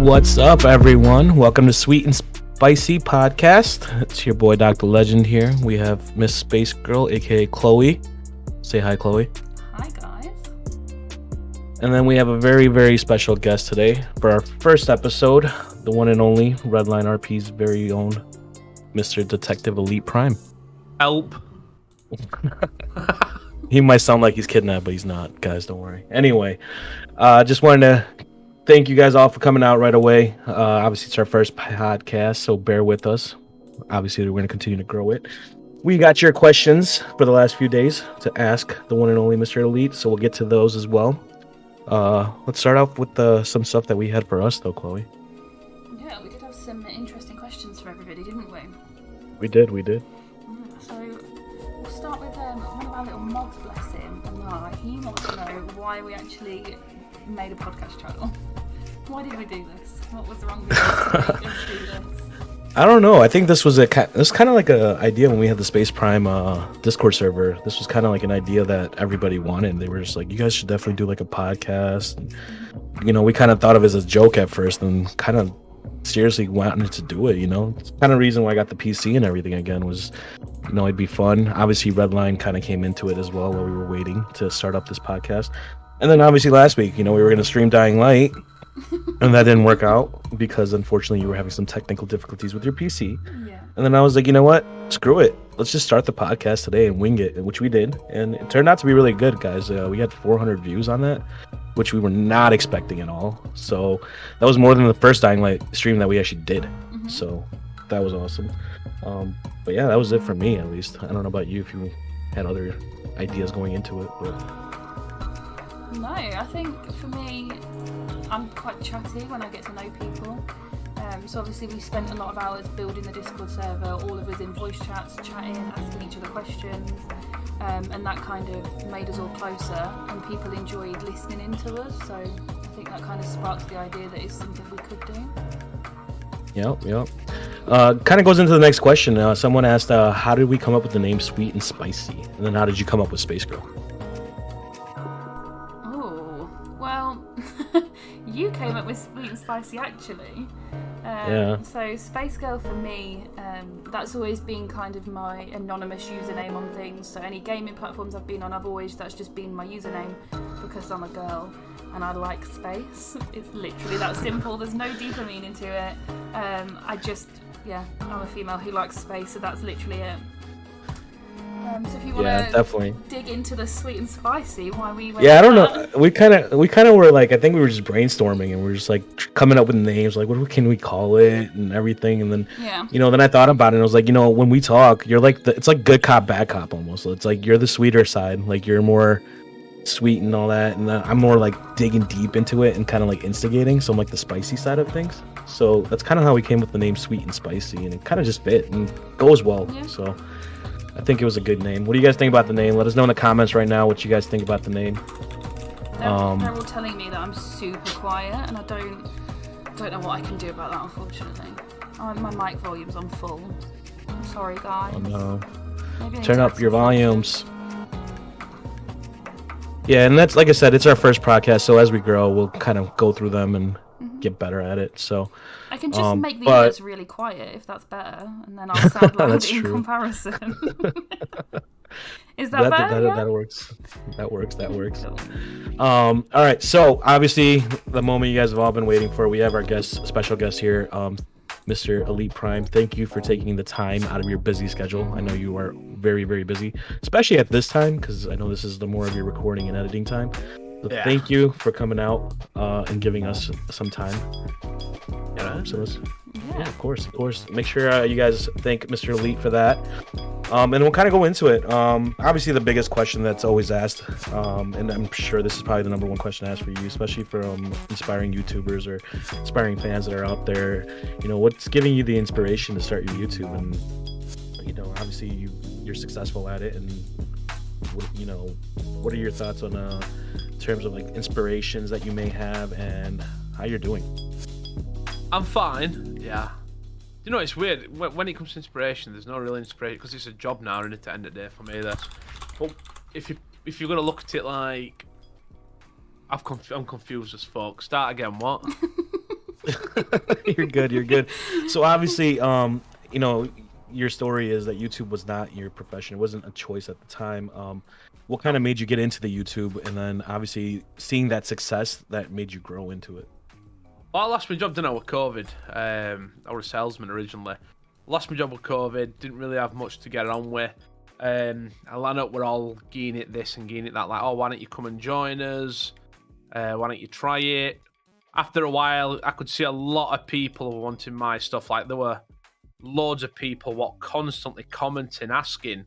What's up, everyone? Welcome to Sweet and Spicy Podcast. It's your boy, Dr. Legend here. We have Miss Space Girl, aka Chloe. Say hi, Chloe. Hi, guys. And then we have a very, very special guest today for our first episode, the one and only Redline RP's very own Mr. Detective Elite Prime. Help. He might sound like he's kidnapped, but he's not. Guys, don't worry. Anyway, just wanted to thank you guys all for coming out right away. Obviously, it's our first podcast, so bear with us. Obviously, we're going to continue to grow it. We got your questions for the last few days to ask the one and only Mr. Elite, so we'll get to those as well. Let's start off with some stuff that we had for us, though, Chloe. Yeah, we did have some interesting questions for everybody, didn't we? We did. So, we'll start with one of our little mods, bless him, and he wants to know why we actually made a podcast channel. Why did we do this? What was wrong with us to make us do this? I don't know. I think this was kind of like an idea when we had the Space Prime Discord server. This was kind of like an idea that everybody wanted. They were just like, you guys should definitely do like a podcast. And, you know, we kind of thought of it as a joke at first and kind of seriously wanted to do it, you know. It's kind of reason why I got the PC and everything again was, you know, it'd be fun. Obviously, Redline kind of came into it as well while we were waiting to start up this podcast. And then obviously last week, you know, we were going to stream Dying Light. And that didn't work out because unfortunately you were having some technical difficulties with your PC. Yeah. And then I was like, you know what? Screw it. Let's just start the podcast today and wing it, which we did. And it turned out to be really good, guys. We had 400 views on that, which we were not expecting at all. So that was more than the first Dying Light stream that we actually did. Mm-hmm. So that was awesome. But yeah, that was it for me, at least. I don't know about you if you had other ideas going into it. But No, I think for me, I'm quite chatty when I get to know people. So obviously we spent a lot of hours building the Discord server, all of us in voice chats, chatting, asking each other questions, and that kind of made us all closer, and people enjoyed listening in to us, so I think that kind of sparked the idea that it's something we could do. Yep. Kind of goes into the next question. Someone asked, how did we come up with the name Sweet and Spicy? And then how did you come up with Space Girl? Well, you came up with Sweet and Spicy actually. Yeah. So Space Girl for me, that's always been kind of my anonymous username on things. So any gaming platforms I've been on, that's just been my username because I'm a girl and I like space. It's literally that simple. There's no deeper meaning to it. I'm a female who likes space, so that's literally it. So if you want to dig into the Sweet and Spicy, why we went I don't know. We kind of were like, I think we were just brainstorming and we were just like coming up with names, like what can we call it and everything. And then, you know, then I thought about it and I was like, you know, when we talk, you're like, it's like good cop, bad cop almost. So it's like you're the sweeter side, like you're more sweet and all that. And then I'm more like digging deep into it and kind of like instigating. So I'm like the spicy side of things. So that's kind of how we came with the name Sweet and Spicy, and it kind of just fit and goes well. Yeah. So I think it was a good name. What do you guys think about the name? Let us know in the comments right now what you guys think about the name. They're all telling me that I'm super quiet, and I don't know what I can do about that, unfortunately. My mic volume's on full. I'm sorry, guys. Oh no. Turn up your volumes. Yeah, and that's, like I said, it's our first podcast, so as we grow, we'll kind of go through them and get better at it. So I can just make the ears really quiet if that's better, and then I'll sound loud in comparison. Is that better? That works. That works. All right. So obviously, the moment you guys have all been waiting for, we have our special guest here, Mr. Elite Prime. Thank you for taking the time out of your busy schedule. I know you are very, very busy, especially at this time, because I know this is the more of your recording and editing time. So thank you for coming out and giving us some time. Yeah, of course. Make sure you guys thank Mr. Elite for that. And we'll kind of go into it. Obviously, the biggest question that's always asked, and I'm sure this is probably the number one question asked for you, especially from inspiring YouTubers or aspiring fans that are out there. You know, what's giving you the inspiration to start your YouTube? And, you know, obviously you're successful at it. And, what are your thoughts on in terms of like inspirations that you may have and how you're doing? I'm fine. Yeah. You know, it's weird when it comes to inspiration. There's no real inspiration because it's a job now, and at the end of the day for me, that's. But if you're gonna look at it like, I'm confused as fuck. Start again. What? You're good. You're good. So obviously, you know, your story is that YouTube was not your profession. It wasn't a choice at the time. What kind of made you get into the YouTube, and then obviously seeing that success that made you grow into it? Well, I lost my job, didn't I, with COVID. I was a salesman originally. Lost my job with COVID. Didn't really have much to get on with. I landed up, we're all geeing it this and geeing it that. Like, oh, why don't you come and join us? Why don't you try it? After a while, I could see a lot of people wanting my stuff. Like, there were loads of people what constantly commenting, asking.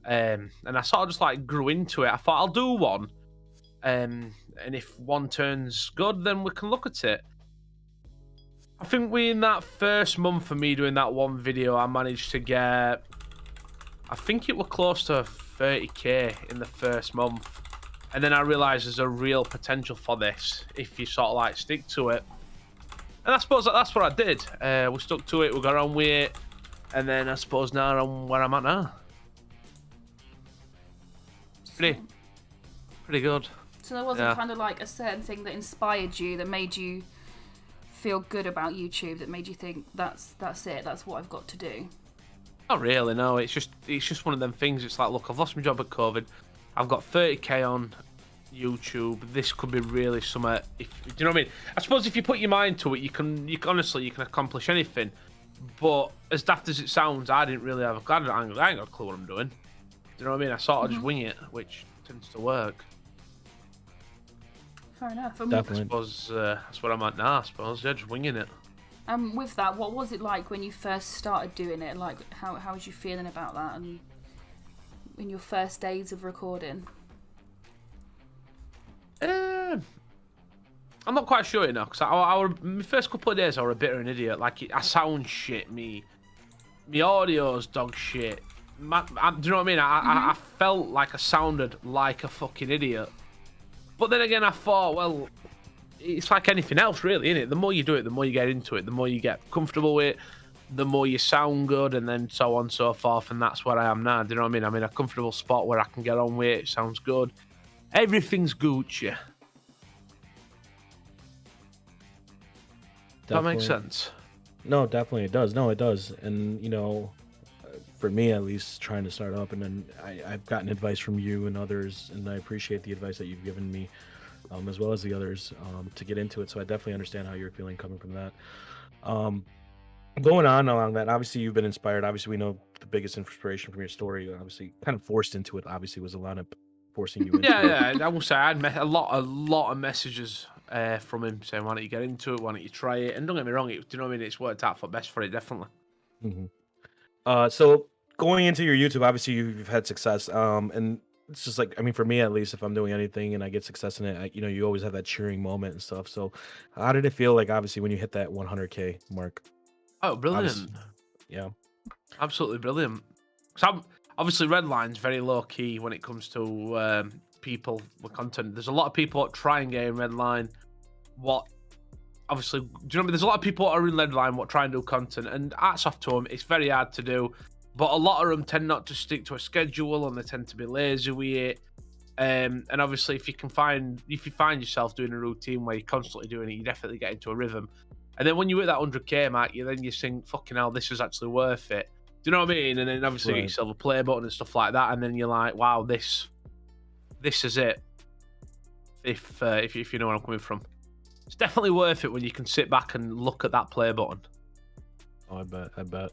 And I sort of just like grew into it. I thought I'll do one. And if one turns good, then we can look at it. I think in that first month for me doing that one video, I managed to get, I think it was close to 30k in the first month. And then I realised there's a real potential for this if you sort of like stick to it. And I suppose that's what I did. We stuck to it, we got on with it. And then I suppose now I'm where I'm at now. Pretty good. So there wasn't kind of like a certain thing that inspired you, that made you feel good about YouTube, that made you think that's it, that's what I've got to do? Not really, no. It's just one of them things. It's like, look, I've lost my job at COVID. I've got 30k on YouTube. This could be really something. Do you know what I mean? I suppose if you put your mind to it, you can honestly you can accomplish anything. But as daft as it sounds, I didn't really have I ain't got a clue what I'm doing. Do you know what I mean? I sort of just wing it, which tends to work. Fair enough. Definitely. I suppose that's what I'm at now. I suppose just winging it. With that, what was it like when you first started doing it? Like, how was you feeling about that, and in your first days of recording? I'm not quite sure, you know, because my first couple of days I were a bit of an idiot. Like, I sound shit, me audio's dog shit. Do you know what I mean? I felt like I sounded like a fucking idiot. But then again, I thought, well, it's like anything else, really, isn't it? The more you do it, the more you get into it, the more you get comfortable with it, the more you sound good, and then so on and so forth. And that's where I am now. Do you know what I mean? I'm in a comfortable spot where I can get on with it. It sounds good. Everything's Gucci. Does that make sense? No, definitely it does. No, it does. And, you know, for me at least, trying to start up, and then I've gotten advice from you and others, and I appreciate the advice that you've given me, as well as the others, to get into it. So I definitely understand how you're feeling coming from that. Going on along that, obviously you've been inspired. Obviously we know the biggest inspiration from your story, obviously kind of forced into it, obviously was a lot of forcing you into it. Yeah, I will say I had a lot of messages from him saying, why don't you get into it, why don't you try it? And don't get me wrong, do you know what I mean? It's worked out for best for it, definitely. So going into your YouTube, obviously you've had success, and it's just like, I mean, for me at least, if I'm doing anything and I get success in it, you know, you always have that cheering moment and stuff. So how did it feel like, obviously, when you hit that 100k mark? Oh, brilliant. Yeah, absolutely brilliant. So obviously Redline's very low key when it comes to people with content. There's a lot of people that try and get in Redline. Obviously, do you know what I mean? There's a lot of people that are in Redline what try and do content, and hats off to them. It's very hard to do, but a lot of them tend not to stick to a schedule, and they tend to be lazy with it. And obviously, if you find yourself doing a routine where you're constantly doing it, you definitely get into a rhythm. And then when you hit that 100k mark, you think, fucking hell, this is actually worth it. Do you know what I mean? And then obviously you get yourself a play button and stuff like that, and then you're like, wow, this is it. If you know where I'm coming from. It's definitely worth it when you can sit back and look at that play button. Oh, I bet.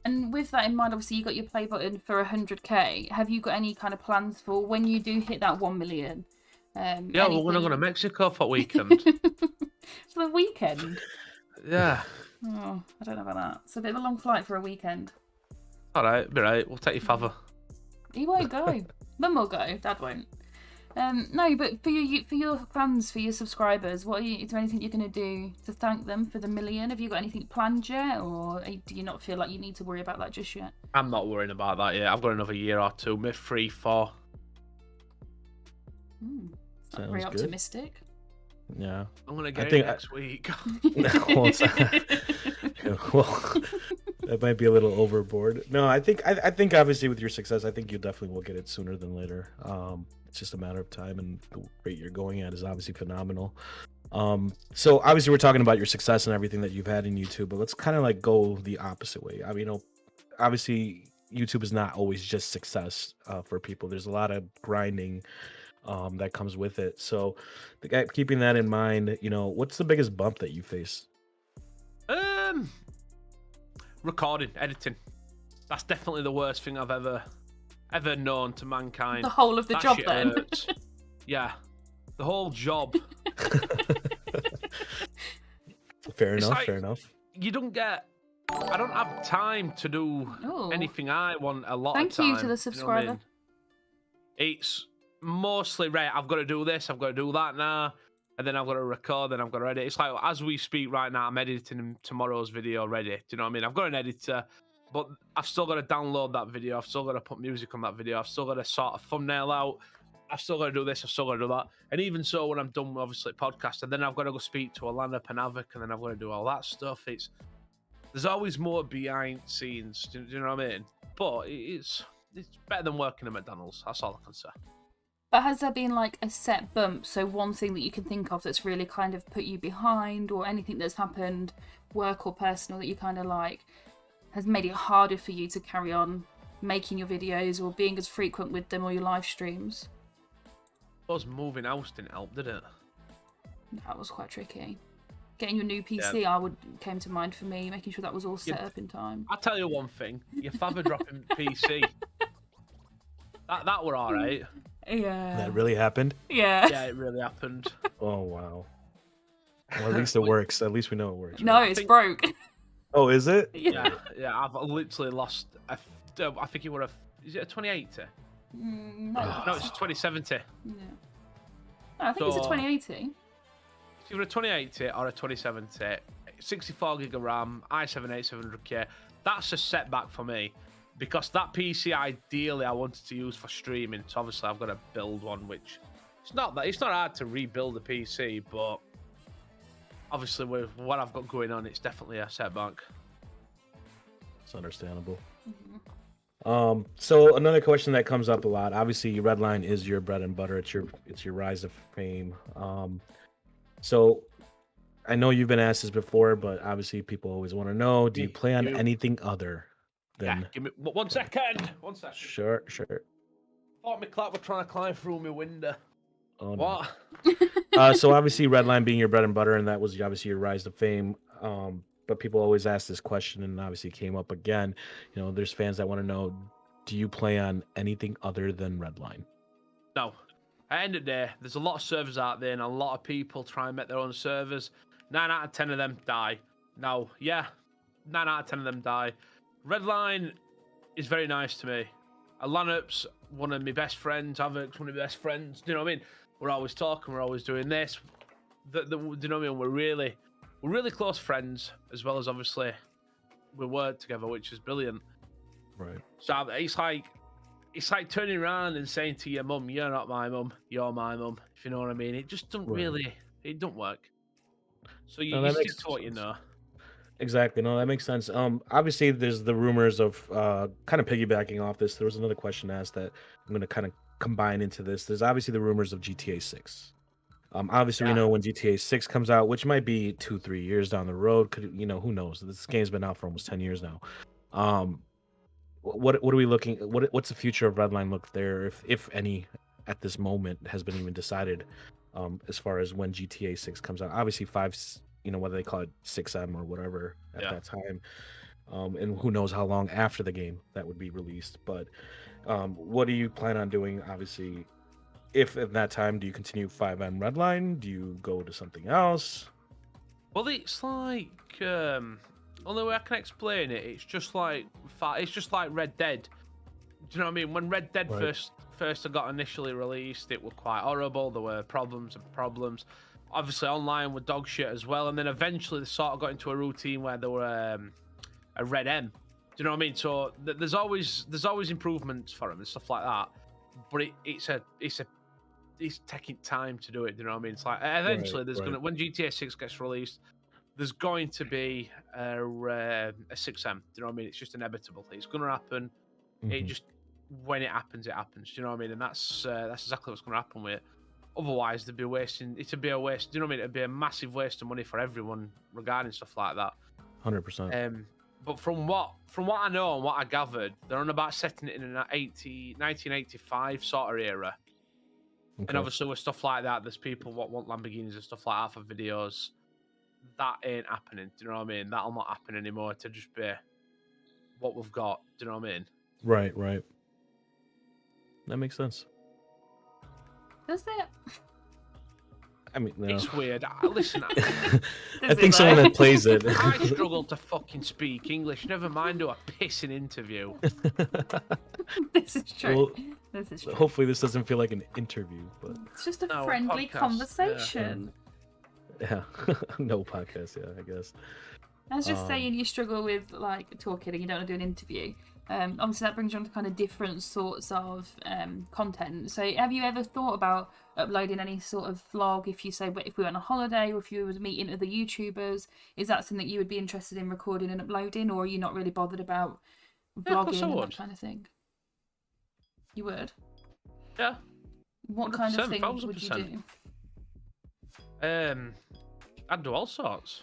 And with that in mind, obviously you got your play button for 100k. Have you got any kind of plans for when you do hit that 1 million? Yeah, we're going to go to Mexico for a weekend. For the weekend? Yeah. Oh, I don't know about that. It's a bit of a long flight for a weekend. All right, be right. We'll take your father. He won't go. Mum will go. Dad won't. No, but for your fans, for your subscribers, is there anything you're going to do to thank them for the 1 million? Have you got anything planned yet, or do you not feel like you need to worry about that just yet? I'm not worrying about that yet. I've got another year or two, maybe 3, 4. Sounds very optimistic. Yeah, I'm gonna get it next week. Yeah, well, that might be a little overboard. No, I think obviously with your success, I think you definitely will get it sooner than later. It's just a matter of time, and the rate you're going at is obviously phenomenal. So obviously we're talking about your success and everything that you've had in YouTube, but let's kind of like go the opposite way. I mean, obviously YouTube is not always just success for people. There's a lot of grinding that comes with it. So keeping that in mind, what's the biggest bump that you face? Recording, editing. That's definitely the worst thing I've ever known to mankind. The whole of the That job shit then. hurts. Yeah, the whole job. Fair It's enough. like- Fair enough. You don't get. I don't have time to do Ooh. anything I want a lot Thank of time. you to the know what I subscriber. mean? It's mostly, right, I've got to do this, I've got to do that now, and then I've got to record, then I've got to edit. It's like, as we speak right now, I'm editing tomorrow's video already. Do you know what I mean? I've got an editor, but I've still got to download that video. I've still got to put music on that video. I've still got to sort a thumbnail out. I've still got to do this. I've still got to do that. And even so, when I'm done with, obviously, podcast, and then I've got to go speak to Alana Panavik, and then I've got to do all that stuff. There's always more behind scenes. Do you know what I mean? But it's better than working at McDonald's. That's all I can say. But has there been like a set bump? So one thing that you can think of that's really kind of put you behind, or anything that's happened, work or personal, that you kind of like has made it harder for you to carry on making your videos or being as frequent with them or your live streams? Us moving house didn't help, did it? That was quite tricky. Getting your new PC, came to mind for me, making sure that was all set up in time. I'll tell you one thing. Your father dropping PC. That were all right. Yeah. That really happened? Yeah. Yeah, it really happened. Oh wow. Well, at least it works. At least we know it works. No, right? it's broke. Oh, is it? Yeah. I've literally lost. I think it would have. Is it a 2080? No, No, it's a 2070. Yeah. No, I think it's a So- 2080. It's either a 2080 or a 2070. 64 gig of RAM, i7-8700K. That's a setback for me, because that PC ideally I wanted to use for streaming. So obviously I've got to build one, which it's not hard to rebuild a PC, but obviously with what I've got going on, it's definitely a setback. It's understandable. Mm-hmm. So another question that comes up a lot. Obviously, Redline is your bread and butter. It's your rise of fame. So I know you've been asked this before, but obviously people always want to know: do you play on anything other than? Yeah, give me 1 second. 1 second. Sure. Thought my clap were trying to climb through my window. Oh, no. What? So obviously Redline being your bread and butter, and that was obviously your rise to fame. But people always ask this question, and obviously it came up again. There's fans that want to know: do you play on anything other than Redline? No. At the end of the day, there's a lot of servers out there, and a lot of people try and make their own servers. 9 out of 10 of them die. Now, yeah, 9 out of 10 of them die. Redline is very nice to me. Alanup's one of my best friends. Avik's one of my best friends. Do you know what I mean? We're always talking. We're always doing this. Do you know what I mean? We're really close friends, as well as obviously we work together, which is brilliant. Right. So it's like turning around and saying to your mum, "You're not my mum. You're my mum." If you know what I mean, it just don't it don't work. So you stick to what you know. Exactly. No, that makes sense. Obviously, there's the rumors of kind of piggybacking off this. There was another question asked that I'm going to kind of combine into this. There's obviously the rumors of GTA 6. Obviously, we know when GTA 6 comes out, which might be 2-3 years down the road. Who knows? This game's been out for almost 10 years now. What are we looking? What's the future of Redline look there, if any, at this moment has been even decided? As far as when GTA 6 comes out, obviously 5's, whether they call it 6M or whatever at that time, and who knows how long after the game that would be released. But what do you plan on doing? Obviously, if at that time, do you continue 5M Redline? Do you go to something else? Well, it's like only way I can explain it. It's just like Red Dead. Do you know what I mean? When Red Dead first got initially released, it was quite horrible. There were problems. Obviously, online were dog shit as well. And then eventually, they sort of got into a routine where there were a Red M. Do you know what I mean? So there's always improvements for them and stuff like that. But it's taking time to do it. Do you know what I mean? It's like eventually when GTA 6 gets released, there's going to be a 6M. Do you know what I mean? It's just inevitable. It's going to happen. It just when it happens, it happens. Do you know what I mean? And that's exactly what's going to happen with it. Otherwise, they'd be wasting. It'd be a waste. Do you know what I mean? It'd be a massive waste of money for everyone regarding stuff like that. 100%. But from what I know and what I gathered, they're on about setting it in an 1985 sort of era. Okay. And obviously with stuff like that, there's people what want Lamborghinis and stuff like that for videos. That ain't happening. Do you know what I mean? That'll not happen anymore. To just be what we've got. Do you know what I mean? Right. That makes sense. Does it? I mean, no. It's weird. Listen, I think someone that plays it. I struggle to fucking speak English. Never mind do a pissing interview. This is true. Well, this is true. hopefully this doesn't feel like an interview, but It's just a No, friendly podcast, conversation. yeah. No podcast, yeah, I guess. I was just saying you struggle with like talking and you don't want to do an interview. Obviously that brings you on to kind of different sorts of content. So have you ever thought about uploading any sort of vlog if you say if we went on a holiday or if you were meeting other YouTubers? Is that something you would be interested in recording and uploading, or are you not really bothered about vlogging and that kind of thing? You would? Yeah. What kind of thing 1000%. would you do? I'd do all sorts.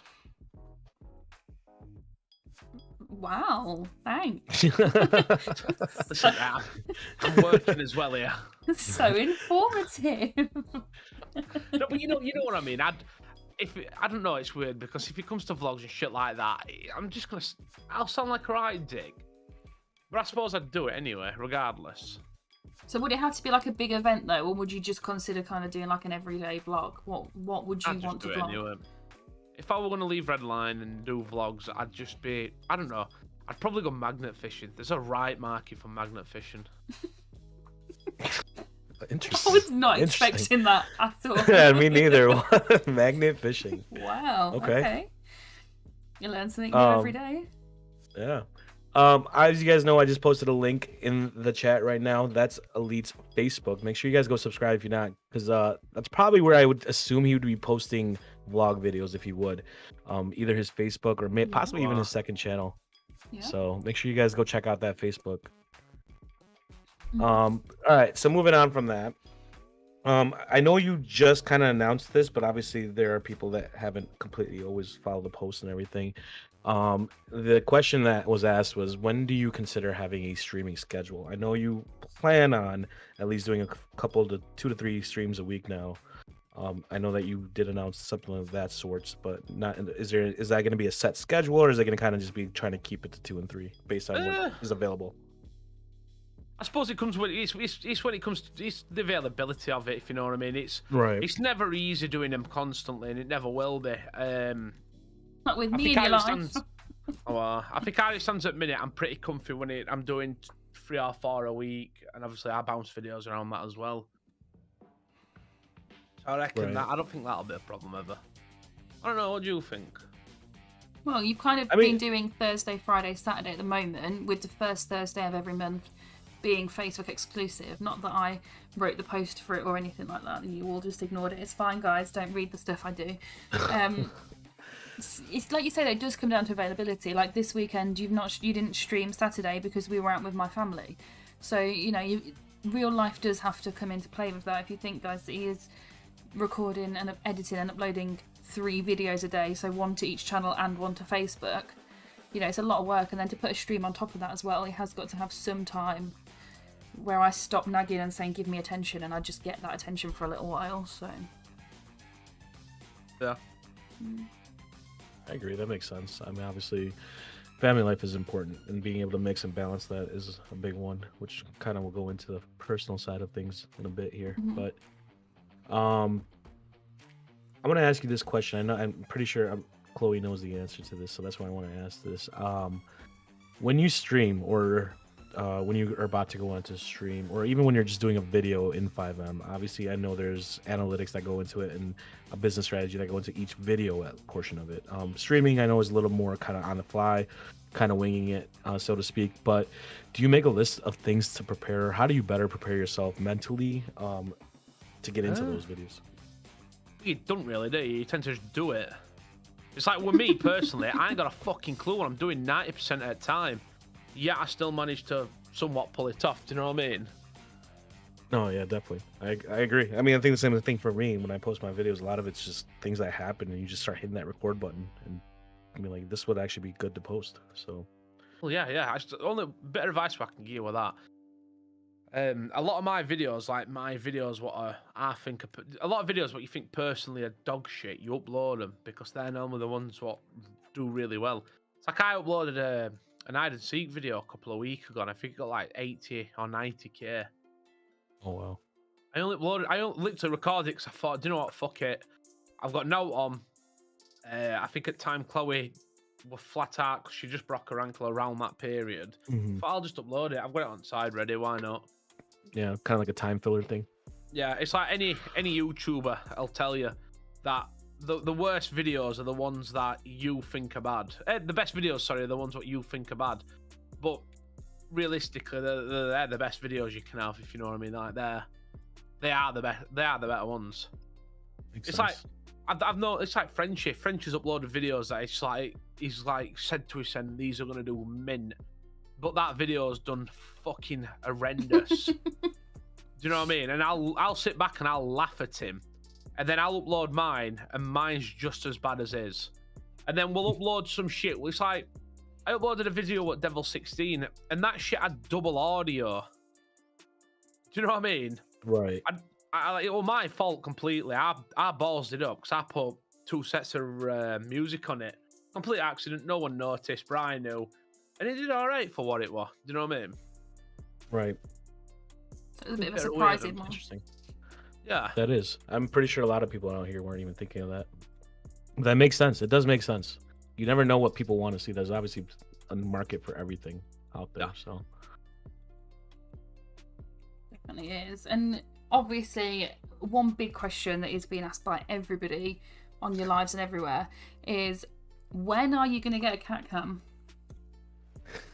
Wow, thanks. Listen, I'm working as well here. So informative. No, but you know what I mean. I don't know. It's weird because if it comes to vlogs and shit like that, I'll sound like a right dick. But I suppose I'd do it anyway, regardless. So would it have to be like a big event though, or would you just consider kind of doing like an everyday vlog? What would you want to vlog? Anyway. If I were going to leave Redline and do vlogs, I'd just be, I don't know, I'd probably go magnet fishing. There's a right market for magnet fishing. Interesting. I was not expecting that at all. Yeah, me neither. Magnet fishing. Wow. Okay. You learn something new every day. Yeah. As you guys know, I just posted a link in the chat right now. That's Elite's Facebook. Make sure you guys go subscribe if you're not, because that's probably where I would assume he would be posting vlog videos if he would. Either his Facebook or possibly even his second channel. Yeah. So make sure you guys go check out that Facebook. All right, so moving on from that. I know you just kind of announced this, but obviously there are people that haven't completely always followed the post and everything. The question that was asked was, when do you consider having a streaming schedule? I know you plan on at least doing a couple to 2 to 3 streams a week now. I know that you did announce something of that sorts, but not. Is that going to be a set schedule, or is it going to kind of just be trying to keep it to 2 and 3 based on what is available? I suppose it comes with it's when it comes to the availability of it, if you know what I mean. It's never easy doing them constantly, and it never will be. Not with me in your life. I think how it stands at the minute, I'm pretty comfy when I'm doing 3 or 4 a week, and obviously I bounce videos around that as well. So I reckon that I don't think that'll be a problem ever. I don't know. What do you think? Well, you've kind of been doing Thursday, Friday, Saturday at the moment, with the first Thursday of every month being Facebook exclusive. Not that I wrote the post for it or anything like that, and you all just ignored it. It's fine, guys. Don't read the stuff I do. It's like you say, it does come down to availability. Like this weekend, you didn't stream Saturday because we were out with my family. So real life does have to come into play with that. If you think, guys, that he is recording and editing and uploading 3 videos a day, so 1 to each channel and 1 to Facebook, it's a lot of work. And then to put a stream on top of that as well, he has got to have some time where I stop nagging and saying give me attention, and I just get that attention for a little while. So yeah, I agree. That makes sense. I mean, obviously family life is important, and being able to mix and balance that is a big one, which kind of will go into the personal side of things in a bit here. But I'm going to ask you this question. I'm pretty sure Chloe knows the answer to this, so that's why I want to ask this. When you stream, or when you are about to go on to stream, or even when you're just doing a video in 5M, obviously I know there's analytics that go into it and a business strategy that go into each video portion of it. Streaming, I know, is a little more kind of on the fly, kind of winging it, so to speak. But do you make a list of things to prepare? How do you better prepare yourself mentally to get into those videos? You don't really, do you? You tend to just do it. It's like with me personally, I ain't got a fucking clue what I'm doing 90% of the time. Yet I still manage to somewhat pull it off. Do you know what I mean? No, yeah, definitely. I agree. I mean, I think the same thing for me when I post my videos. A lot of it's just things that happen, and you just start hitting that record button, and I mean, like, this would actually be good to post. So, Well, yeah. Only bit of advice I can give you with that. A lot of my videos, I think a lot of videos what you think personally are dog shit, you upload them because they're normally the ones what do really well. It's like I uploaded an hide and seek video a couple of weeks ago, and I think it got like 80 or 90k. oh wow. I only literally recorded it because I thought, do you know what, fuck it. I've got no on. I think at time Chloe was flat out because she just broke her ankle around that period. Mm-hmm. But I'll just upload it. I've got it on side ready. Why not? Yeah, kind of like a time filler thing. Yeah, it's like any YouTuber. I'll tell you that the worst videos are the ones that you think are bad. The best videos, sorry, are the ones what you think are bad. But realistically, they're the best videos you can have, if you know what I mean. Like they are the best. They are the better ones. Makes It's sense. like I've known. It's like Frenchy. French has uploaded videos that he's like said to his son, these are gonna do mint, but that video's done fucking horrendous. Do you know what I mean? And I'll sit back and I'll laugh at him, and then I'll upload mine, and mine's just as bad as his. And then we'll upload some shit. It's like I uploaded a video at Devil 16, and that shit had double audio. Do you know what I mean? Right. It was my fault completely. I ballsed it up because I put 2 sets of music on it. Complete accident. No one noticed, but I knew. And it did all right for what it was. Do you know what I mean? Right. So it was a bit of a Very surprising weird. one. Interesting. Yeah. That is. I'm pretty sure a lot of people out here weren't even thinking of that. That makes sense. It does make sense. You never know what people want to see. There's obviously a market for everything out there. Yeah. So Definitely is. And obviously, one big question that is being asked by everybody on your lives and everywhere is, when are you going to get a cat cam?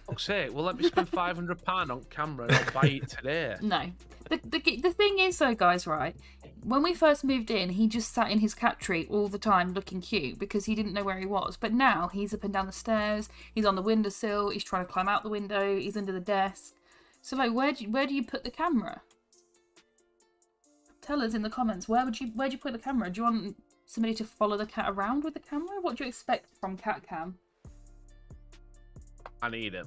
Fuck's sake, well, let me spend £500 on camera and I'll buy it today. No. The thing is, though, guys, right? When we first moved in, he just sat in his cat tree all the time looking cute because he didn't know where he was. But now he's up and down the stairs, he's on the windowsill, he's trying to climb out the window, he's under the desk. So, like, where do you put the camera? Tell us in the comments, where'd you put the camera? Do you want somebody to follow the cat around with the camera? What do you expect from cat cam? I need it.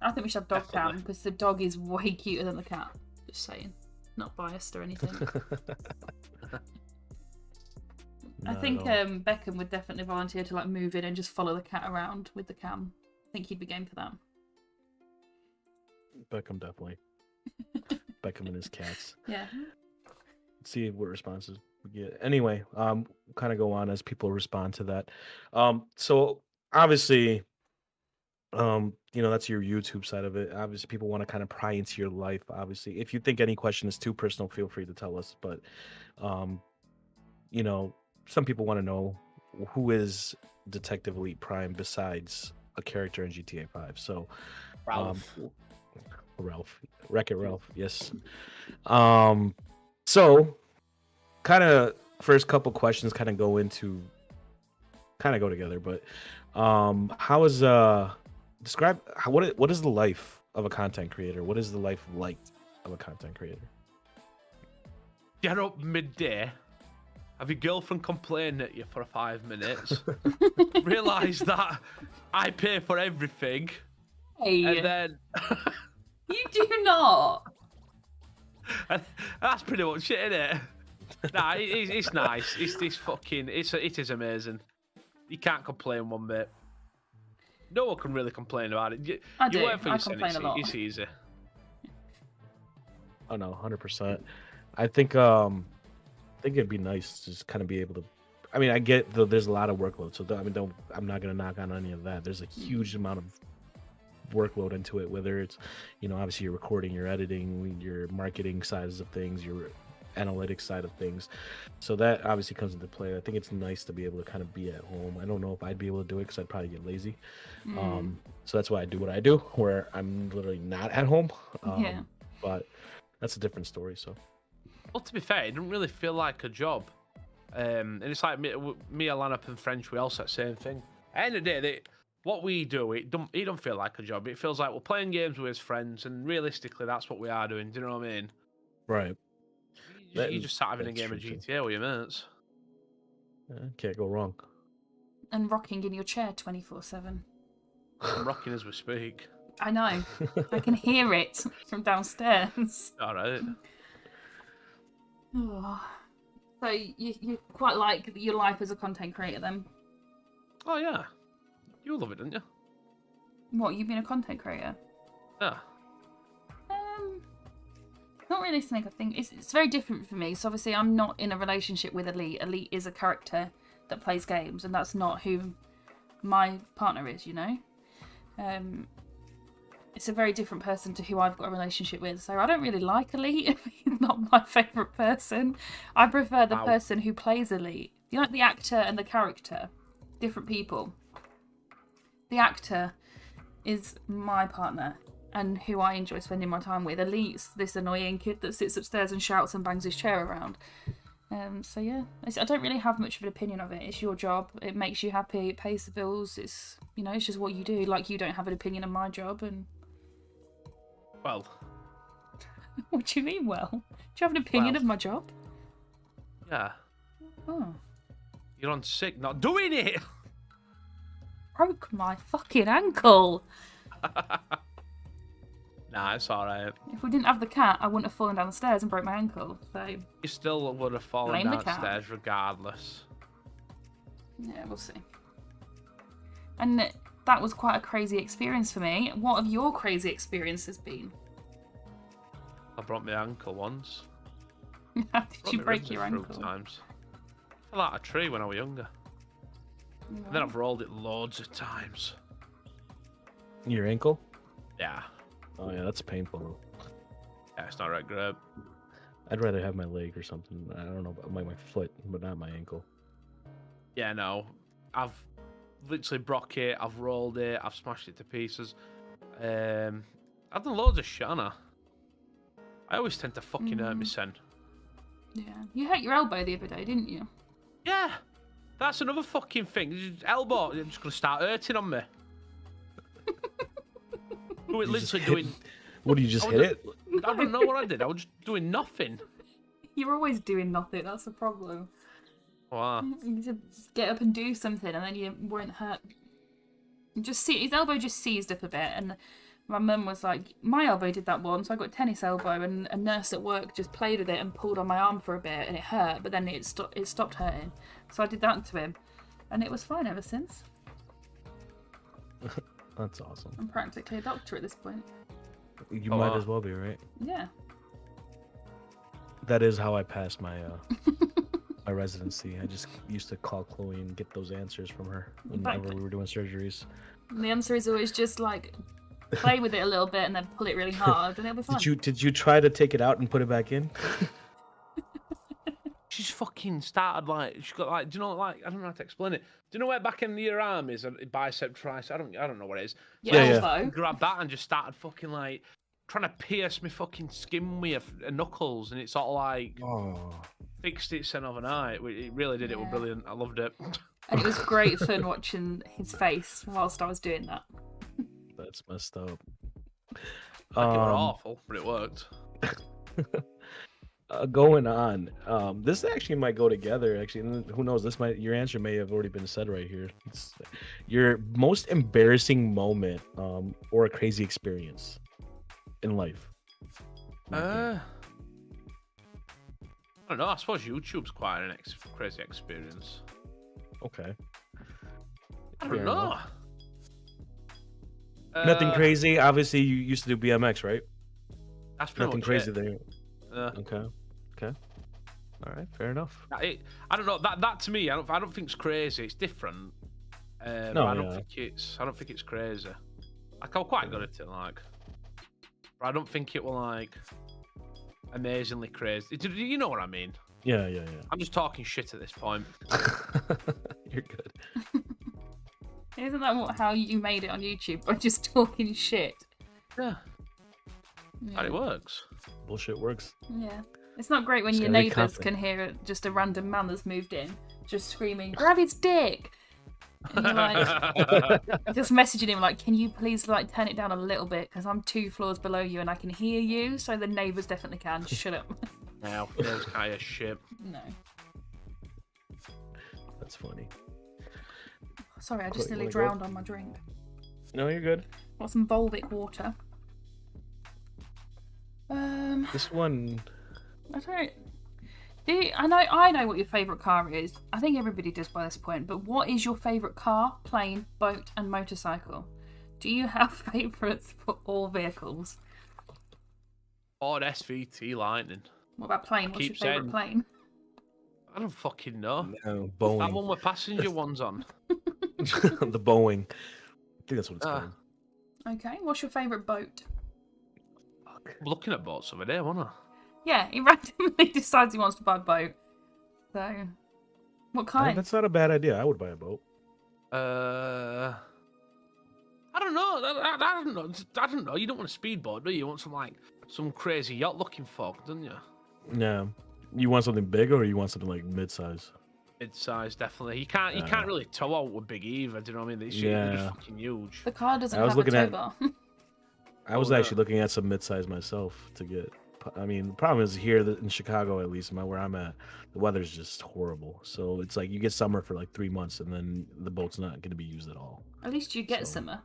I think we should have dog Definitely. cam because the dog is way cuter than the cat. Just saying. Not biased or anything. I think Beckham would definitely volunteer to like move in and just follow the cat around with the cam. I think he'd be game for that. Beckham definitely. Beckham and his cats. Yeah. Let's see what responses we get. Anyway, kind of go on as people respond to that. So obviously, that's your YouTube side of it. Obviously, people want to kind of pry into your life. Obviously, if you think any question is too personal, feel free to tell us. But, some people want to know who is Detective Elite Prime besides a character in GTA 5. So, Ralph, Wreck-It Ralph, yes. So, kind of first couple questions kind of go together. But, how is describe what is the life of a content creator? What is the life like of a content creator? Get up midday, have your girlfriend complain at you for 5 minutes, realise that I pay for everything, Hey, and then you do not. that's pretty much it, isn't it? Nah, it's nice. It is amazing. You can't complain one bit. No one can really complain about it. I do. Work for I yourself, complain a lot. It's easy. Oh no, 100%. I think it'd be nice to just kind of be able to. I mean, I get there's a lot of workload, so I'm not gonna knock on any of that. There's a huge amount of workload into it, whether it's obviously your recording, your editing, your marketing sides of things, your analytics side of things. So that obviously comes into play. I think it's nice to be able to kind of be at home. I don't know if I'd be able to do it because I'd probably get lazy. So that's why I do what I do, where I'm literally not at home. Yeah. But that's a different story. So Well, to be fair, it didn't really feel like a job. And it's like me, Alana, and French, we all say the same thing. At the end of the day, what we do, it don't feel like a job. It feels like we're playing games with his friends, and realistically, that's what we are doing. Do you know what I mean? Right. You just sat having a game of GTA with your mates. Can't go wrong. And rocking in your chair 24/7. I'm rocking as we speak. I know. I can hear it from downstairs. All right. Oh. So you quite like your life as a content creator then? Oh yeah, you love it, don't you? What, you being a content creator? Yeah. Not really something I think. It's very different for me. So obviously I'm not in a relationship with Elite. Elite is a character that plays games, and that's not who my partner is, you know? It's a very different person to who I've got a relationship with. So I don't really like Elite. He's not my favourite person. I prefer the person who plays Elite. You like the actor and the character. Different people. The actor is my partner and who I enjoy spending my time with. Elite's this annoying kid that sits upstairs and shouts and bangs his chair around. So yeah, I don't really have much of an opinion of it. It's your job. It makes you happy. It pays the bills. It's, you know, it's just what you do. Like, you don't have an opinion on my job. And well, what do you mean? Well, do you have an opinion of my job? Yeah. Oh. You're on sick, not doing it. Broke my fucking ankle. Nah, it's alright. If we didn't have the cat, I wouldn't have fallen down the stairs and broke my ankle. So You still would have fallen downstairs regardless. Yeah, we'll see. And that was quite a crazy experience for me. What have your crazy experiences been? I broke my ankle once. How did you break your ankle? Times. I fell out of a tree when I was younger. Yeah. And then I've rolled it loads of times. Your ankle? Yeah. Oh yeah, that's painful. Yeah, it's not right great. I'd rather have my leg or something. I don't know, my foot, but not my ankle. Yeah, no. I've literally broke it, I've rolled it, I've smashed it to pieces. I've done loads of shit, haven't I? I always tend to fucking hurt myself. Yeah. You hurt your elbow the other day, didn't you? Yeah. That's another fucking thing. Elbow, it's just going to start hurting on me. Literally doing... What, did you just hit it? I don't know what I did. I was just doing nothing. You're always doing nothing. That's the problem. Wow. You just get up and do something, and then you won't hurt. Just see, his elbow just seized up a bit, and my mum was like, "My elbow did that once. I got a tennis elbow, and a nurse at work just played with it and pulled on my arm for a bit, and it hurt, but then it stopped hurting. So I did that to him, and it was fine ever since." That's awesome. I'm practically a doctor at this point. You might as well be, right? Yeah. That is how I passed my my residency. I just used to call Chloe and get those answers from her whenever we were doing surgeries. And the answer is always just like, play with it a little bit and then pull it really hard, and it'll be fine. Did you try to take it out and put it back in? She's fucking started like, she's got like, do you know, like, I don't know how to explain it. Do you know where back in your arm is, a bicep, tricep? I don't know what it is. Yeah. Grabbed that and just started fucking like trying to pierce my fucking skin with her knuckles, and it sort of like fixed itself overnight. It really did. It was brilliant. I loved it. And it was great fun watching his face whilst I was doing that. That's messed up. It was awful, but it worked. Going on, this actually might go together. Actually, and who knows? Your answer may have already been said right here. It's your most embarrassing moment, or a crazy experience in life. I don't know. I suppose YouTube's quite an crazy experience. Okay. I don't know. Nothing crazy. Obviously, you used to do BMX, right? That's pretty nothing much crazy it. there. Okay. All right, fair enough. I don't know. That to me, I don't think it's crazy. It's different. But I don't think it's crazy. Like, I'm quite good at it, like. But I don't think it will like amazingly crazy. You know what I mean? Yeah. I'm just talking shit at this point. You're good. Isn't that how you made it on YouTube? By just talking shit? Yeah. And it works. Bullshit works. Yeah. It's not great when Just your gotta be neighbours confident. can hear just a random man that's moved in just screaming, "Grab his dick!" And you're like, just messaging him like, "Can you please like turn it down a little bit because I'm 2 floors below you and I can hear you." So the neighbours definitely can. Shut up. Now, those kind of shit. No. That's funny. Sorry, I just Quick, nearly wanna go? drowned on my drink. No, you're good. Got some Volvic water. This one, I don't. I know what your favourite car is. I think everybody does by this point. But what is your favourite car, plane, boat, and motorcycle? Do you have favourites for all vehicles? Ford SVT Lightning. What about plane? What's your keep favourite saying- plane? I don't fucking know. no, That Boeing. one with passenger ones on. The Boeing. I think that's what it's Ah. called. Okay. What's your favourite boat? I'm looking at boats over there, wasn't I? Yeah, he randomly decides he wants to buy a boat. So, what kind? That's not a bad idea. I would buy a boat. I don't know. I don't know. I don't know. You don't want a speedboat, do you? You want some crazy yacht looking fog, don't you? Yeah. You want something big or you want something like mid-size? Mid-size, definitely. You can't really tow out with big either. Do you know what I mean? They're just fucking huge. The car doesn't I was have a looking tow at- bar. I was Oh, actually no. looking at some mid-size myself to get. I mean, the problem is here in Chicago, at least where I'm at, the weather's just horrible. So it's like you get summer for like 3 months, and then the boat's not going to be used at all. At least you get So- summer.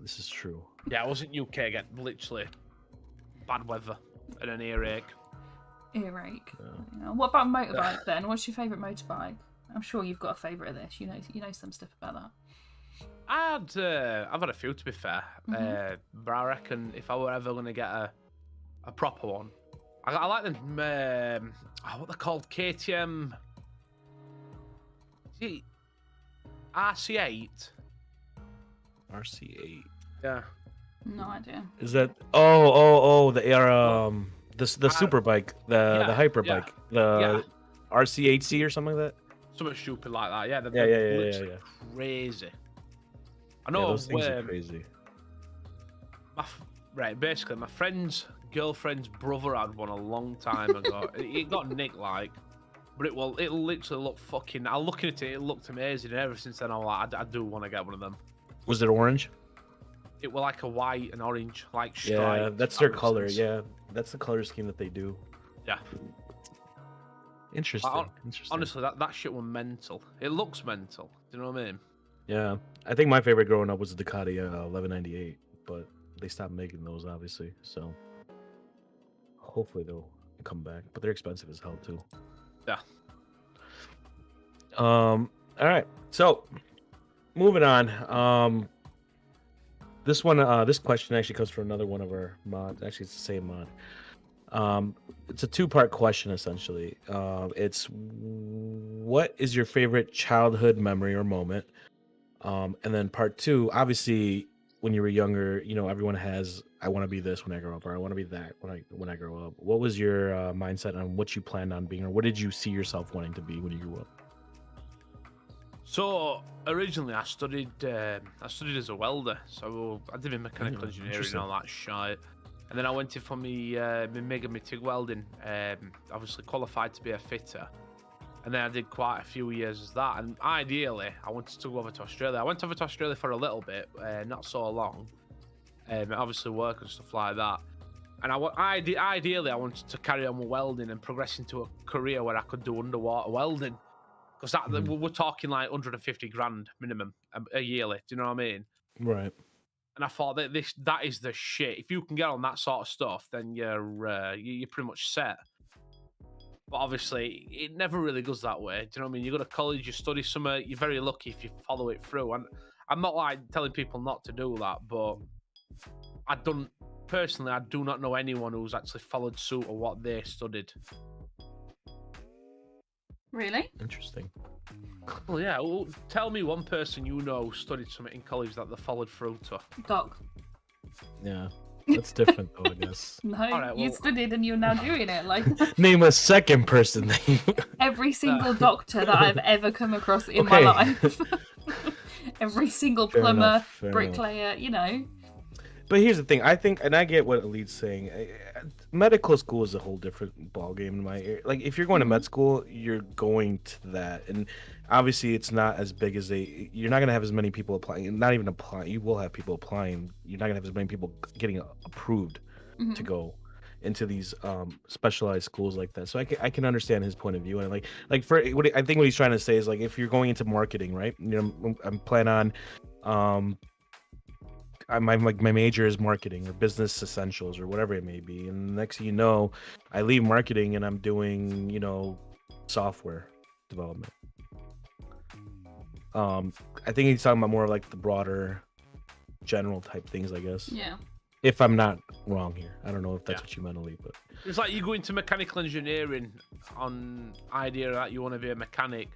This is true. Yeah, I was in UK again. Literally bad weather and an earache. Earache. Yeah. Yeah. What about motorbike then? What's your favourite motorbike? I'm sure you've got a favourite of this. You know some stuff about that. I've had a few to be fair, but I reckon if I were ever going to get a proper one, I like them. What they're called, KTM. See, RC8. RC8. Yeah. No idea. Is that? Oh, the super bike, the hyper yeah, bike, the RC8C or something like that. Something stupid like that. Yeah. Yeah. Literally crazy. I know. Those things are crazy. Basically, my friend's girlfriend's brother had one a long time ago. It got nicked, but it'll literally look fucking. I looking at it, it looked amazing. And ever since then, I'm like, I do want to get one of them. Was it orange? It was like a white and orange, like stripe. Yeah, that's their color. Yeah, that's the color scheme that they do. Yeah. Interesting. Interesting. Honestly, that shit was mental. It looks mental. Do you know what I mean? Yeah, I think my favorite growing up was the Ducati 1198, but they stopped making those, obviously. So hopefully they'll come back, but they're expensive as hell too. Yeah. All right. So moving on. This question actually comes from another one of our mods. Actually, it's the same mod. It's a 2-part question essentially. It's what is your favorite childhood memory or moment? And then part 2, obviously, when you were younger, everyone has, I want to be this when I grow up, or I want to be that when I grow up. What was your mindset on what you planned on being, or what did you see yourself wanting to be when you grew up? So originally, I studied as a welder. So I did my mechanical engineering and interesting. all that shit. And then I went in for my MIG and my TIG welding. Obviously qualified to be a fitter. And then I did quite a few years as that. And ideally, I wanted to go over to Australia. I went over to Australia for a little bit, not so long. Obviously work and stuff like that. And ideally, I wanted to carry on with welding and progress into a career where I could do underwater welding. Because we're talking like 150 grand minimum a yearly. Do you know what I mean? Right. And I thought that is the shit. If you can get on that sort of stuff, then you're pretty much set. But obviously, it never really goes that way. Do you know what I mean? You go to college, you study somewhere. You're very lucky if you follow it through. And I'm not like telling people not to do that, but I do not know anyone who's actually followed suit of what they studied. Really? Interesting. Well, yeah. Well, tell me one person you know who studied something in college that they followed through to. Doc. Yeah. That's different though, I guess. No, right, you well- studied and you're now doing it. Like Name a second person that you... every single doctor that I've ever come across in my Okay. life. Every single Fair plumber, enough, fair bricklayer, But here's the thing. I think, and I get what Elite's saying. medical school is a whole different ball game in my ear. Like if you're going to med school, you're going to that, and obviously it's not as big as you're not going to have as many people applying, not even applying. You will have people applying. You're not going to have as many people getting approved to go into these specialized schools like that. So I can understand his point of view, and like for I think what he's trying to say is like if you're going into marketing, right? You know, I'm planning on my major is marketing or business essentials or whatever it may be, and next thing you know, I leave marketing and I'm doing software development. I think he's talking about more like the broader, general type things, I guess. Yeah. If I'm not wrong here, I don't know if that's what you meant to leave, but it's like you go into mechanical engineering on idea that you want to be a mechanic,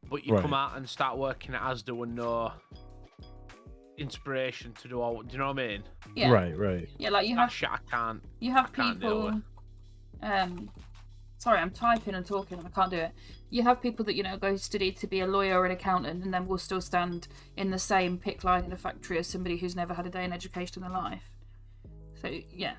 but you come out and start working at ASDA with no inspiration to do all. Do you know what I mean? Yeah. Right. Yeah, like you That have. shit I can't. You have I can't deal people. with. Sorry, I'm typing and talking and I can't do it. You have people that go study to be a lawyer or an accountant, and then will still stand in the same pick line in a factory as somebody who's never had a day in education in their life. So yeah.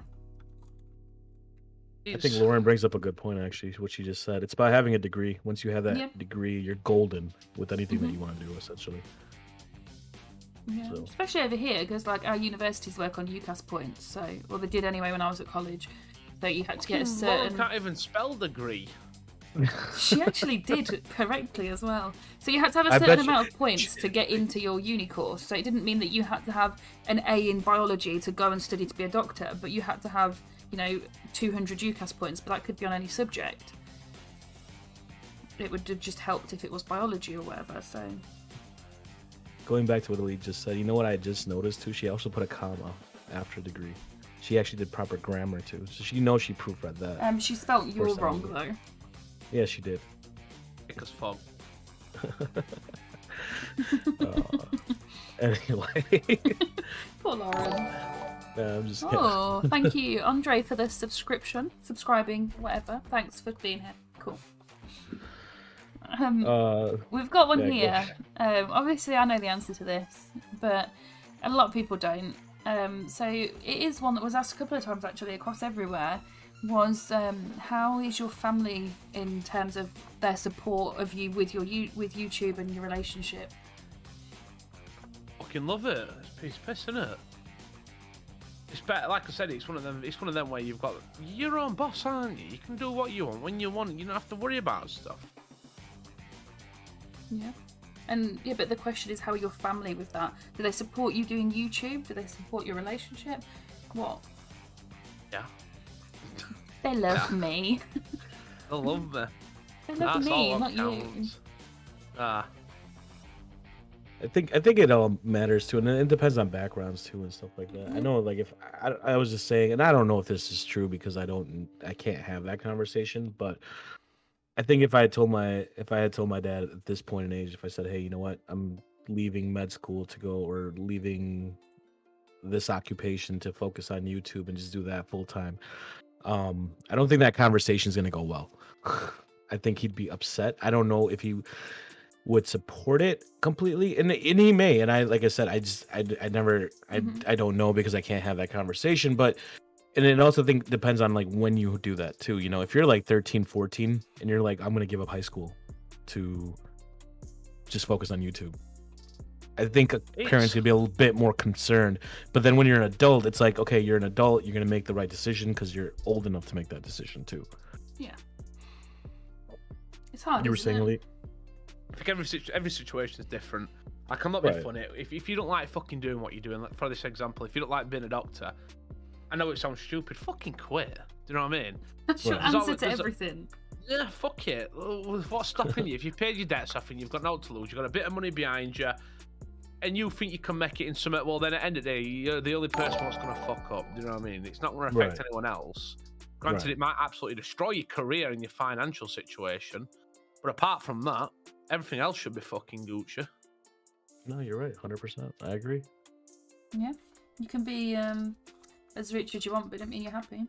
I think Lauren brings up a good point, actually, what she just said. It's about having a degree. Once you have that degree, you're golden with anything that you want to do, essentially. Yeah, So. especially over here, because like our universities work on UCAS points. Well, they did anyway when I was at college. So you had to get a certain. Can't even spell degree. She actually did correctly as well. So you had to have a certain amount of points to get into your uni course. So it didn't mean that you had to have an A in biology to go and study to be a doctor, but you had to have 200 UCAS points. But that could be on any subject. It would have just helped if it was biology or whatever. So. Going back to what Elite just said, you know what I just noticed too? She also put a comma after degree. She actually did proper grammar too, so she proofread that. She spelt "you're" wrong though. Yeah, she did. Because fuck. Anyway. Poor Lauren. I'm just kidding. Thank you, Andre, for the subscribing, whatever. Thanks for being here. Cool. We've got one here. Obviously, I know the answer to this, but a lot of people don't. So it is one that was asked a couple of times actually across everywhere. Was how is your family in terms of their support of you with YouTube and your relationship? Fucking love it. It's a piece of piss, isn't it? It's better, like I said, it's one of them where you've got your own boss, aren't you? You can do what you want when you want. You don't have to worry about stuff. Yeah. But the question is, how are your family with that? Do they support you doing YouTube? Do they support your relationship? What? Yeah. They love me. They love me. They love me, not you. I think it all matters too, and it depends on backgrounds too and stuff like that. I know, like if I was just saying, and I don't know if this is true because I can't have that conversation, but I think if I had told my dad at this point in age, if I said, hey, you know what, I'm leaving med school to go, or leaving this occupation to focus on YouTube and just do that full time, I don't think that conversation is going to go well. I think he'd be upset. I don't know if he would support it completely, and he may. And I don't know because I can't have that conversation. But and it also depends on like when you do that too. If you're like 13, 14, and you're like, I'm going to give up high school to just focus on YouTube, I think a parent's gonna be a little bit more concerned. But then when you're an adult, it's like, okay, you're an adult, you're gonna make the right decision because you're old enough to make that decision too. Yeah, it's hard. You were saying, Elite? I think every situation is different. I cannot be funny. If you don't like fucking doing what you're doing, like for this example, if you don't like being a doctor, I know it sounds stupid, fucking quit. Do you know what I mean? That's your answer to everything. Yeah, fuck it. What's stopping you? If you've paid your debts off and you've got nothing to lose, you've got a bit of money behind you, and you think you can make it in something, well, then at the end of the day, you're the only person that's going to fuck up. Do you know what I mean? It's not going to affect anyone else. Granted, it might absolutely destroy your career and your financial situation, but apart from that, everything else should be fucking Gucci. No, you're right, 100%. I agree. Yeah, you can be as rich as you want, but it doesn't mean you're happy.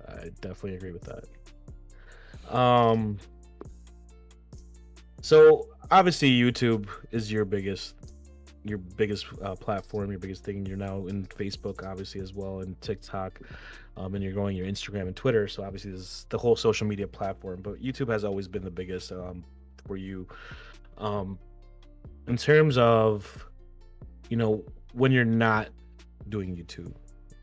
I definitely agree with that. So obviously YouTube is your biggest your biggest platform, your biggest thing. You're now in Facebook, obviously, as well, and TikTok, and you're growing your Instagram and Twitter. So obviously, this is the whole social media platform. But YouTube has always been the biggest for you. In terms of, when you're not doing YouTube,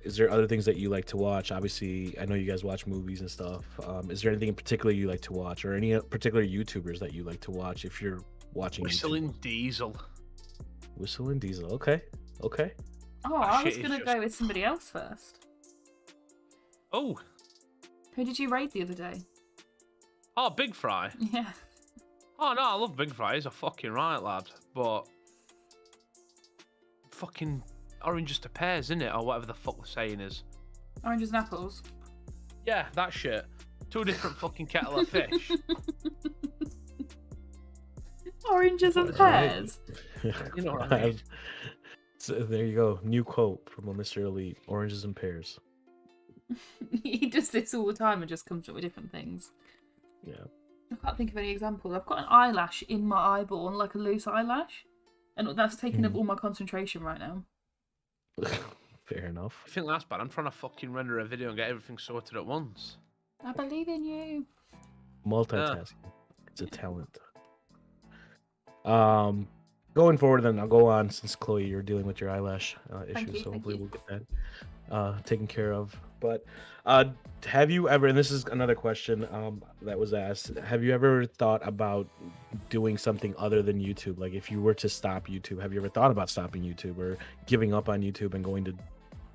is there other things that you like to watch? Obviously, I know you guys watch movies and stuff. Is there anything in particular you like to watch, or any particular YouTubers that you like to watch if you're watching Whistling YouTube? Diesel. Whistling Diesel. Okay. Oh, I was going to go with somebody else first. Oh. Who did you raid the other day? Oh, Big Fry. Yeah. Oh, no, I love Big Fry. He's a fucking right lad. But fucking oranges to pears, isn't it? Or whatever the fuck the saying is. Oranges and apples. Yeah, that shit. Two different fucking kettle of fish. Oranges and pears. You know what I mean? So there you go. New quote from a Mr. Elite. Oranges and pears. He does this all the time and just comes up with different things. Yeah. I can't think of any examples. I've got an eyelash in my eyeball, like a loose eyelash. And that's taking up all my concentration right now. Fair enough. I think that's bad. I'm trying to fucking render a video and get everything sorted at once. I believe in you. Multitasking. It's a talent. Going forward, then I'll go on, since Chloe, you're dealing with your eyelash issues, so hopefully we'll get that taken care of. But have you ever, and this is another question that was asked, have you ever thought about doing something other than YouTube? Like, if you were to stop YouTube, have you ever thought about stopping YouTube or giving up on YouTube and going to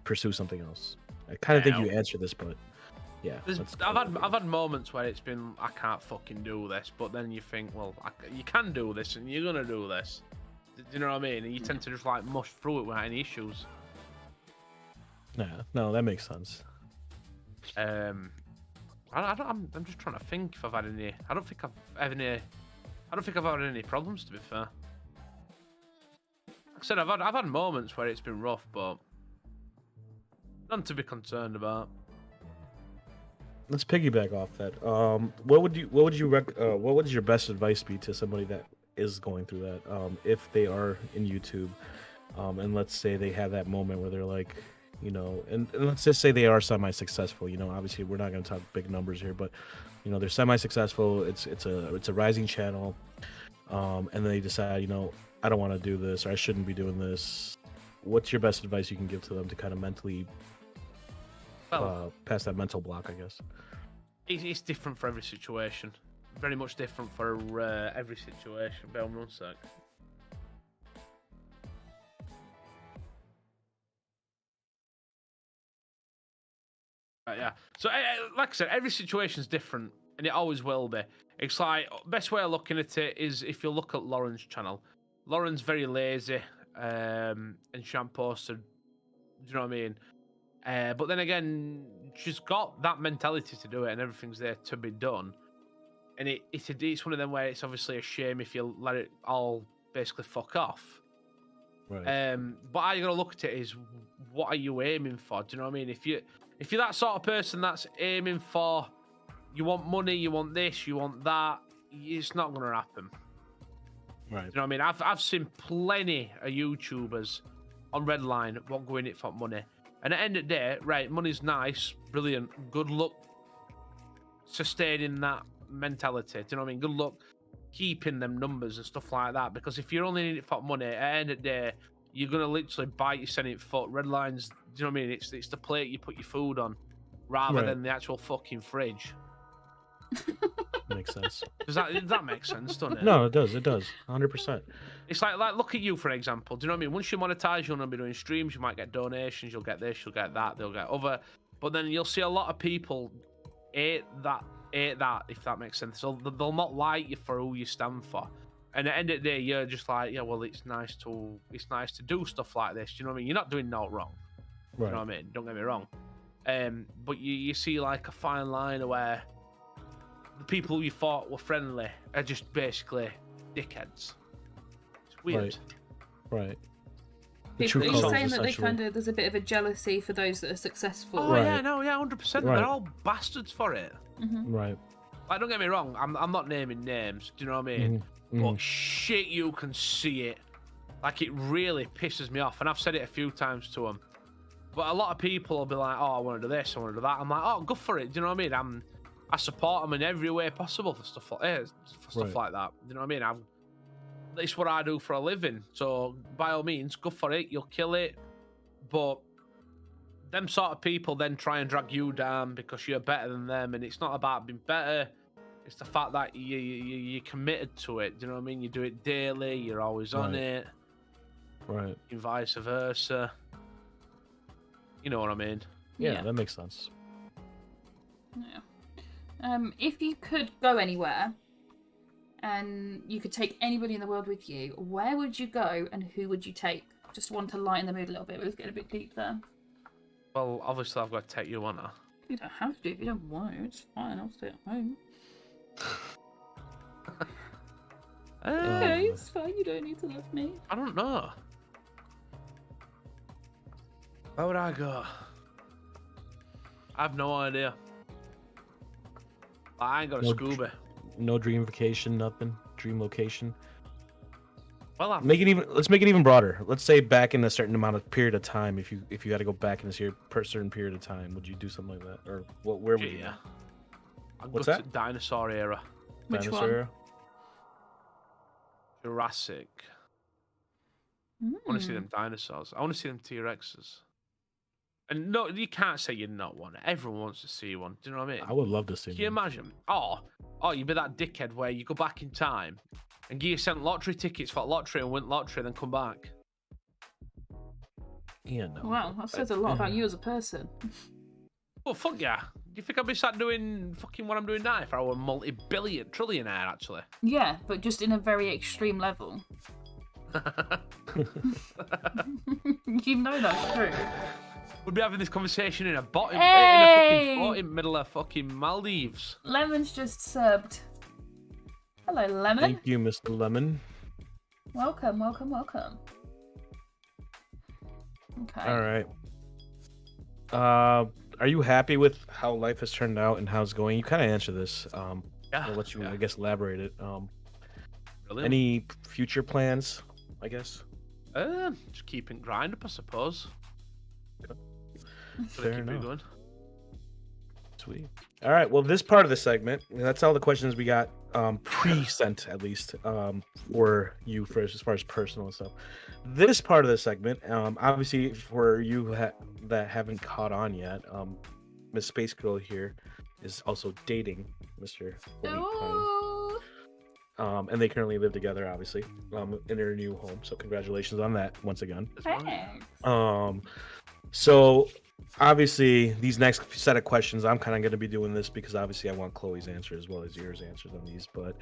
pursue something else? I kind of think you answered this, but yeah. I've had moments where it's been, I can't fucking do this, but then you think, well, you can do this and you're gonna do this. Do you know what I mean? And you tend to just like mush through it without any issues. Yeah, no, that makes sense. I'm just trying to think if I've had any. I don't think I've had any problems, to be fair. Like I said, I've had moments where it's been rough, but none to be concerned about. Let's piggyback off that. What would your best advice be to somebody that is going through that? If they are in YouTube, and let's say they have that moment where they're like, and let's just say they are semi-successful. Obviously we're not going to talk big numbers here, but they're semi-successful. It's a rising channel, and they decide, I don't want to do this, or I shouldn't be doing this. What's your best advice you can give to them to kind of mentally pass that mental block, I guess? It's different for every situation. Very much different for every situation. Bear with me 1 sec. Yeah. So, like I said, every situation is different, and it always will be. It's like, best way of looking at it is if you look at Lauren's channel. Lauren's very lazy, and she hasn't posted. Do you know what I mean? But then again, she's got that mentality to do it, and everything's there to be done. And it's one of them where it's obviously a shame if you let it all basically fuck off. Right. But how you gotta look at it is, what are you aiming for? Do you know what I mean? If you're that sort of person that's aiming for, you want money, you want this, you want that, it's not gonna happen. Right. Do you know what I mean? I've seen plenty of YouTubers on Redline what go in it for money. And at the end of the day, right, money's nice, brilliant, good luck sustaining that mentality. Do you know what I mean? Good luck keeping them numbers and stuff like that. Because if you're only in it for money, at the end of the day, you're gonna literally bite your Senate foot. Redline's, do you know what I mean? It's the plate you put your food on, rather than the actual fucking fridge. Makes sense. Does that make sense, doesn't it? No, it does. It does. 100%. It's like look at you, for example. Do you know what I mean? Once you monetize, you're going to be doing streams. You might get donations. You'll get this. You'll get that. They'll get other. But then you'll see a lot of people hate that, if that makes sense. So they'll not like you for who you stand for. And at the end of the day, you're just like, yeah, well, it's nice to do stuff like this. Do you know what I mean? You're not doing no wrong. Right. You know what I mean? Don't get me wrong. But you see like a fine line where the people you thought were friendly are just basically dickheads. It's weird. Right. People are saying that there's a bit of a jealousy for those that are successful. Oh, yeah, no, yeah, 100%. They're all bastards for it. Mm-hmm. Right. Like, don't get me wrong, I'm not naming names, do you know what I mean? Mm-hmm. But shit, you can see it Like, it really pisses me off, and I've said it a few times to them. But a lot of people will be like, "Oh, I want to do this, I want to do that." I'm like, "Oh, go for it." Do you know what I mean? I support them in every way possible for stuff like like that. Do you know what I mean? It's what I do for a living. So by all means, go for it. You'll kill it. But them sort of people then try and drag you down because you're better than them, and it's not about being better. It's the fact that you're committed to it. Do you know what I mean? You do it daily. You're always on it. Right. And vice versa. You know what I mean? Yeah, that makes sense. Yeah. If you could go anywhere and you could take anybody in the world with you, where would you go and who would you take? Just want to lighten the mood a little bit. Let's get a bit deep there. Well, obviously I've got to take you on her. You don't have to if you don't want to. It's fine. I'll stay at home. Okay, it's fine. You don't need to love me. I don't know. Where would I go? I have no idea. I ain't got a scuba. No dream vacation, nothing. Dream location. Well, let's make it even broader. Let's say back in a certain amount of period of time. If you had to go back in a certain period of time, would you do something like that, or what? Where would you? Yeah. What's that? To dinosaur era. Which Dinosaur one? era? Jurassic. I want to see them dinosaurs. I want to see them T-Rexes. And no, you can't say you're not one. Everyone wants to see one. Do you know what I mean? I would love to see. Can you imagine? Oh, you'd be that dickhead where you go back in time and get sent lottery tickets for lottery and win lottery, then come back. Yeah, no. Wow, that says a lot about you as a person. Well, fuck yeah. Do you think I'd be sat doing fucking what I'm doing now if I were a multi-billion, trillionaire, actually? Yeah, but just in a very extreme level. You know that's true. We'd be having this conversation in a boat, in Hey! a fucking boat in the middle of fucking Maldives. Lemon's just subbed. Hello, Lemon. Thank you, Mr. Lemon. Welcome, welcome, welcome. Okay. All right. Are you happy with how life has turned out and how it's going? You kind of answered this. I'll let you, I guess, elaborate it. Brilliant. Any future plans? I guess. Just keeping grind up, I suppose. Fair keep enough. it going. Sweet. All right. Well, this part of the segment, that's all the questions we got pre-sent, at least, for you as far as personal stuff. This part of the segment, obviously, for you that haven't caught on yet, Miss Space Girl here is also dating Mr. Ooh. And they currently live together, obviously, in their new home. So congratulations on that once again. Thanks. So obviously these next set of questions, I'm kind of going to be doing this because obviously I want Chloe's answer as well as yours answers on these, but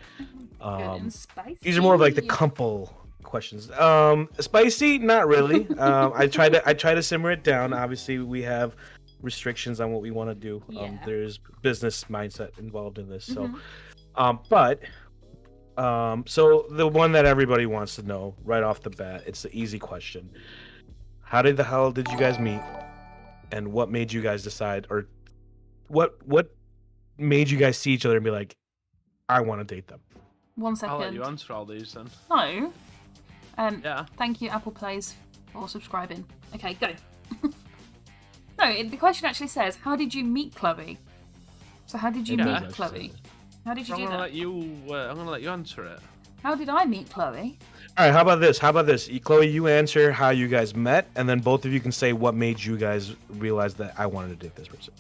these are more of like the couple questions. Spicy, not really. I try to simmer it down. Obviously we have restrictions on what we want to do. There's business mindset involved in this. So so the one that everybody wants to know right off the bat, it's the easy question. How the hell did you guys meet? And what made you guys decide, or what made you guys see each other and be like, I want to date them? 1 second. I'll let you answer all these then. No. Yeah. Thank you, Apple Plays, for subscribing. Okay, go. No, the question actually says, how did you meet Chloe? So how did you meet Chloe? How did you do that? I'm gonna let you answer it. How did I meet Chloe? All right, how about this? Chloe, you answer how you guys met, and then both of you can say what made you guys realize that I wanted to date this person.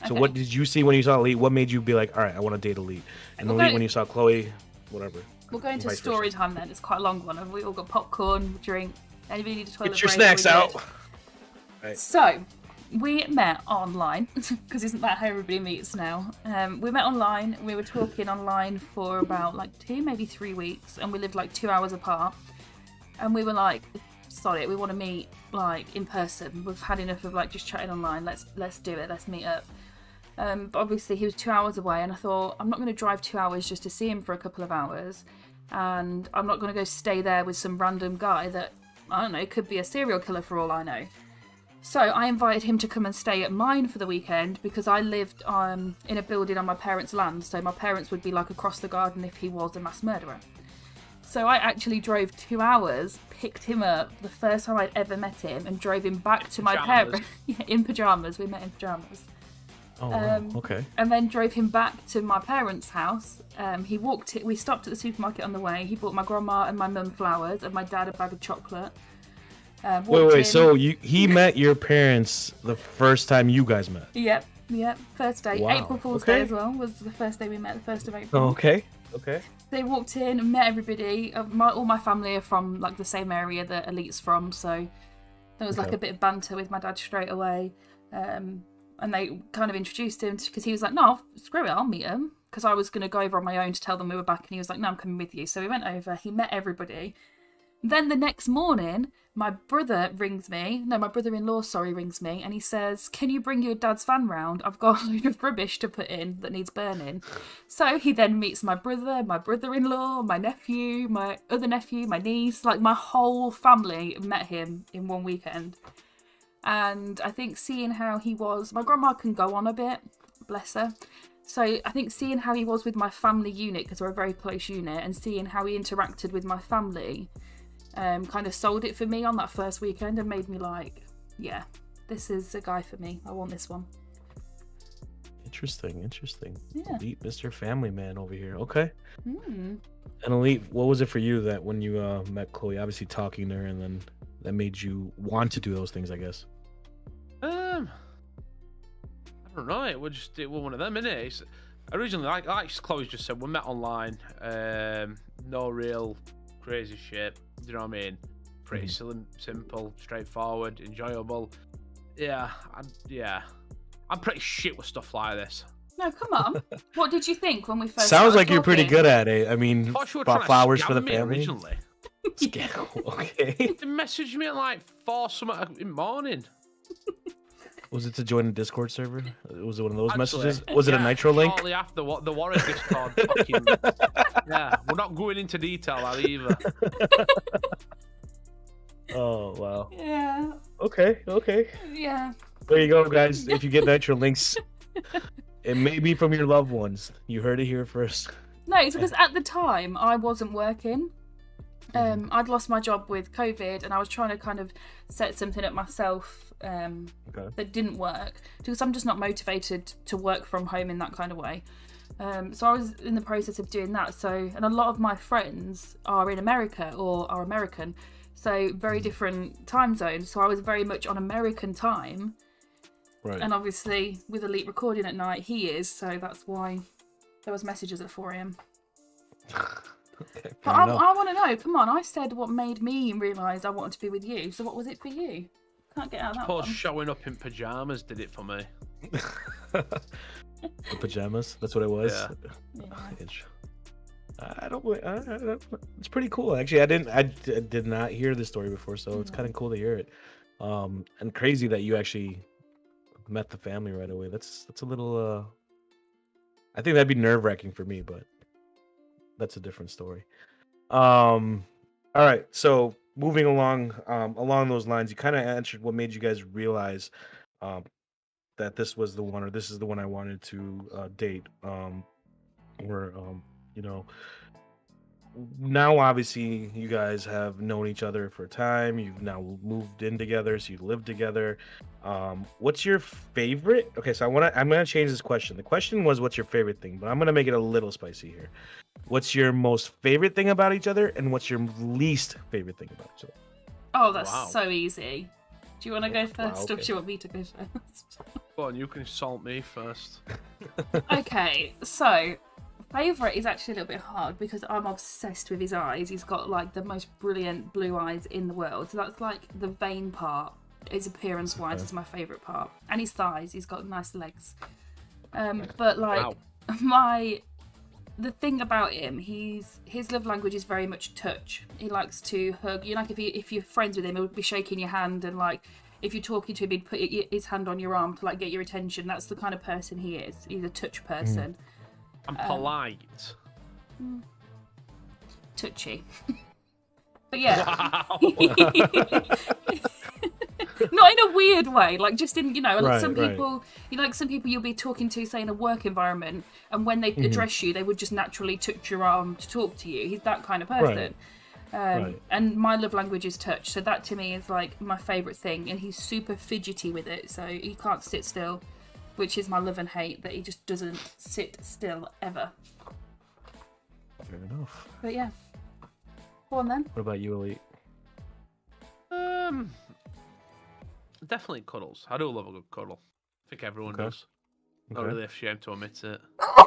So what did you see when you saw Elite? What made you be like, all right, I want to date Elite? And Elite, when you saw Chloe, whatever. We'll go into story time then. It's quite a long one. We all got popcorn, drink. Anybody need a toilet break? Get your snacks out. Right. So, we met online, because isn't that how everybody meets now? We met online. We were talking online for about like 2, maybe 3 weeks, and we lived like 2 hours apart. And we were like, sorry, we want to meet like in person. We've had enough of like just chatting online. Let's do it. Let's meet up. But obviously he was 2 hours away, and I thought, I'm not going to drive 2 hours just to see him for a couple of hours, and I'm not going to go stay there with some random guy that, I don't know, could be a serial killer for all I know. So I invited him to come and stay at mine for the weekend, because I lived in a building on my parents' land, so my parents would be like across the garden if he was a mass murderer. So I actually drove 2 hours, picked him up the first time I'd ever met him, and drove him back to my parents. In pajamas. We met in pajamas. Oh, wow. Okay. And then drove him back to my parents' house. We stopped at the supermarket on the way. He bought my grandma and my mum flowers, and my dad a bag of chocolate. Wait. So he met your parents the first time you guys met? Yep. First day. Wow. April Fool's Day as well was the first day we met, the 1st of April. Okay. They walked in and met everybody. All my family are from like the same area that Elite's from, so there was like a bit of banter with my dad straight away. And they kind of introduced him because he was like, no, screw it, I'll meet him. Because I was going to go over on my own to tell them we were back, and he was like, no, I'm coming with you. So we went over, he met everybody. Then the next morning, my brother-in-law rings me, and he says, can you bring your dad's van round? I've got a load of rubbish to put in that needs burning. So he then meets my brother, my brother-in-law, my nephew, my other nephew, my niece, like my whole family met him in one weekend. And I think seeing how he was, my grandma can go on a bit, bless her. So I think seeing how he was with my family unit, because we're a very close unit, and seeing how he interacted with my family, kind of sold it for me on that first weekend and made me like, yeah, this is a guy for me. I want this one. Interesting. Yeah. Elite Mr. Family Man over here. Okay. Mm. And Elite, what was it for you that when you met Chloe, obviously talking to her, and then that made you want to do those things, I guess? I don't know. It was one of them, innit? It's originally, like Chloe just said, we met online. No real crazy shit. You know what I mean? Pretty simple, straightforward, enjoyable. Yeah. I'm pretty shit with stuff like this. No, come on. What did you think when we first Sounds started like you're pretty talking? good at it. I mean, bought flowers for the me family. Originally. Okay. They messaged me at like 4 something in the morning. Was it to join a Discord server? Was it one of those Actually, messages? Was it a Nitro link? Shortly after what the Warrior Discord fucking... Yeah, we're not going into detail either. Oh, wow. Yeah. Okay. Yeah. There you go, guys. If you get Nitro links, it may be from your loved ones. You heard it here first. No, it's because at the time I wasn't working. I'd lost my job with COVID, and I was trying to kind of set something up myself that didn't work because I'm just not motivated to work from home in that kind of way. So I was in the process of doing that. And a lot of my friends are in America or are American, so very different time zones. So I was very much on American time. Right. And obviously with Elite recording at night, he is, so that's why there was messages at 4 a.m. Okay, But I want to know, come on, I said what made me realise I wanted to be with you, so what was it for you? Can't get out of that one. Showing up in pyjamas did it for me. The pajamas, that's what it was. Yeah. I don't. It's pretty cool, actually. I did not hear this story before, so it's kind of cool to hear it. And crazy that you actually met the family right away. That's a little. I think that'd be nerve-wracking for me, but that's a different story. All right, so moving along those lines, you kind of answered what made you guys realize that this was the one, or this is the one I wanted to date. Now obviously you guys have known each other for a time. You've now moved in together, so you live together. What's your favorite? Okay, so I'm gonna change this question. The question was, what's your favorite thing? But I'm gonna make it a little spicy here. What's your most favorite thing about each other, and what's your least favorite thing about each other? Oh, that's so easy. Do you want to go first, or do you want me to go first? Go on, you can insult me first. Okay, so favourite is actually a little bit hard because I'm obsessed with his eyes. He's got like the most brilliant blue eyes in the world. So that's like the vain part. His appearance wise is my favourite part. And his thighs, he's got nice legs. But like the thing about him, his love language is very much touch. He likes to hug you. Like if you're friends with him, he'll be shaking your hand, and like if you're talking to him, he'd put his hand on your arm to like get your attention. That's the kind of person he is. He's a touch person. I'm polite. Touchy. But yeah. Wow. not in a weird way, like just in, like Right, some right. people, some people you'll be talking to, say in a work environment, and when they address you, they would just naturally touch your arm to talk to you. He's that kind of person. Right. And my love language is touch, so that to me is like my favourite thing, and he's super fidgety with it, so he can't sit still, which is my love and hate, that he just doesn't sit still ever. Fair enough. But yeah. Go on then. What about you, Elite? Definitely cuddles. I do love a good cuddle. I think everyone does. Not really ashamed to admit it.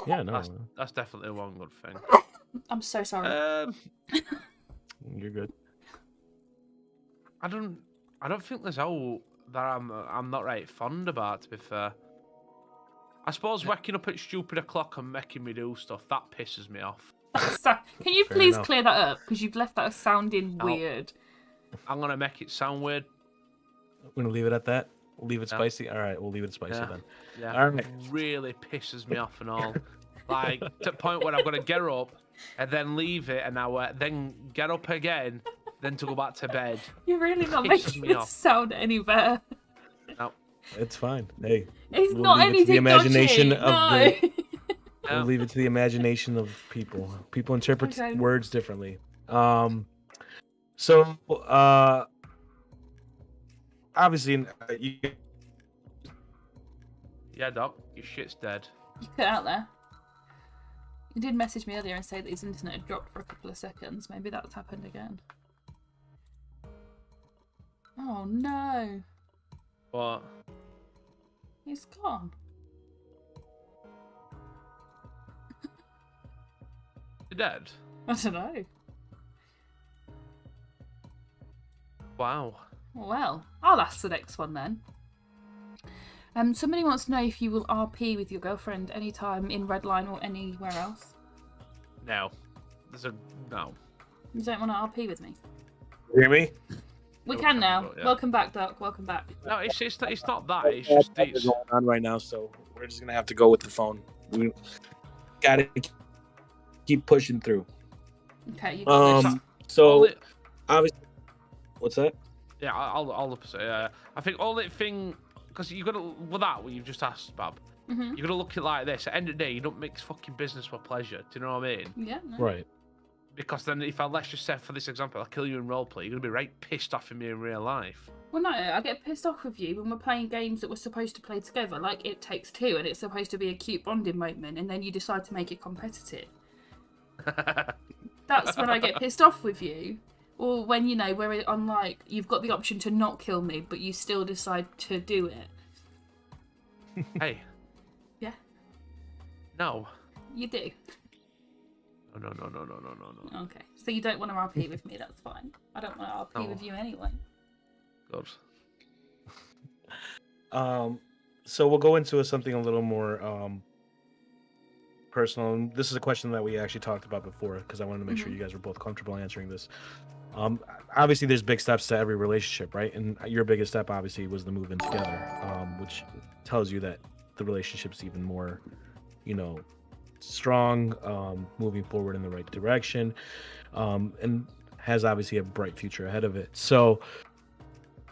Yeah, no. That's definitely one good thing. I'm so sorry. You're good. I don't think there's all that I'm not right fond about, to be fair. I suppose waking up at stupid o'clock and making me do stuff, that pisses me off. Can you Fair please enough. clear that up? Because you've left that sounding weird. I'm gonna make it sound weird. We're gonna leave it at that. We'll leave it spicy. All right, we'll leave it spicy then. Yeah. All right. It really pisses me off and all. Like to the point where I'm gonna get up and then leave it an hour, then get up again, then to go back to bed. You're really not Pisses making me it off. sound any better. No. It's fine. Hey, It's we'll not leave it to anything the imagination dodgy. of No. We'll leave it to the imagination of people. People interpret Okay. words differently. Obviously, Yeah, Doc, your shit's dead. You cut out there. You did message me earlier and say that his internet had dropped for a couple of seconds. Maybe that's happened again. Oh no. What? He's gone. You're dead? I don't know. Wow. Well, I'll ask the next one then. Somebody wants to know if you will RP with your girlfriend anytime in Redline or anywhere else. No. No. You don't want to RP with me? hear me? We No, can we now. can't, yeah. Welcome back, Doc. Welcome back. No, it's not that. It's just It's going on right now, so we're just gonna have to go with the phone. We gotta keep pushing through. Okay, you got this. So obviously, what's that? Yeah, I'll say. I think only thing, because you got to with that what you've just asked, Bab. Mhm. You got to look at it like this. At the end of the day, you don't mix fucking business with pleasure. Do you know what I mean? Yeah. No. Right. Because then, if let's just say for this example, I'll kill you in roleplay, you're gonna be right pissed off at me in real life. Well, no, I get pissed off with you when we're playing games that we're supposed to play together, like It Takes Two, and it's supposed to be a cute bonding moment, and then you decide to make it competitive. That's when I get pissed off with you. Or when, we're on, like, you've got the option to not kill me, but you still decide to do it. Hey. Yeah? No. You do? No. Okay. So you don't want to RP with me, that's fine. I don't want to RP No. with you anyway. Good. So we'll go into something a little more personal. And this is a question that we actually talked about before because I wanted to make sure you guys were both comfortable answering this. Obviously, there's big steps to every relationship, right? And your biggest step, obviously, was the move in together, which tells you that the relationship's even more, strong, moving forward in the right direction, and has obviously a bright future ahead of it. So,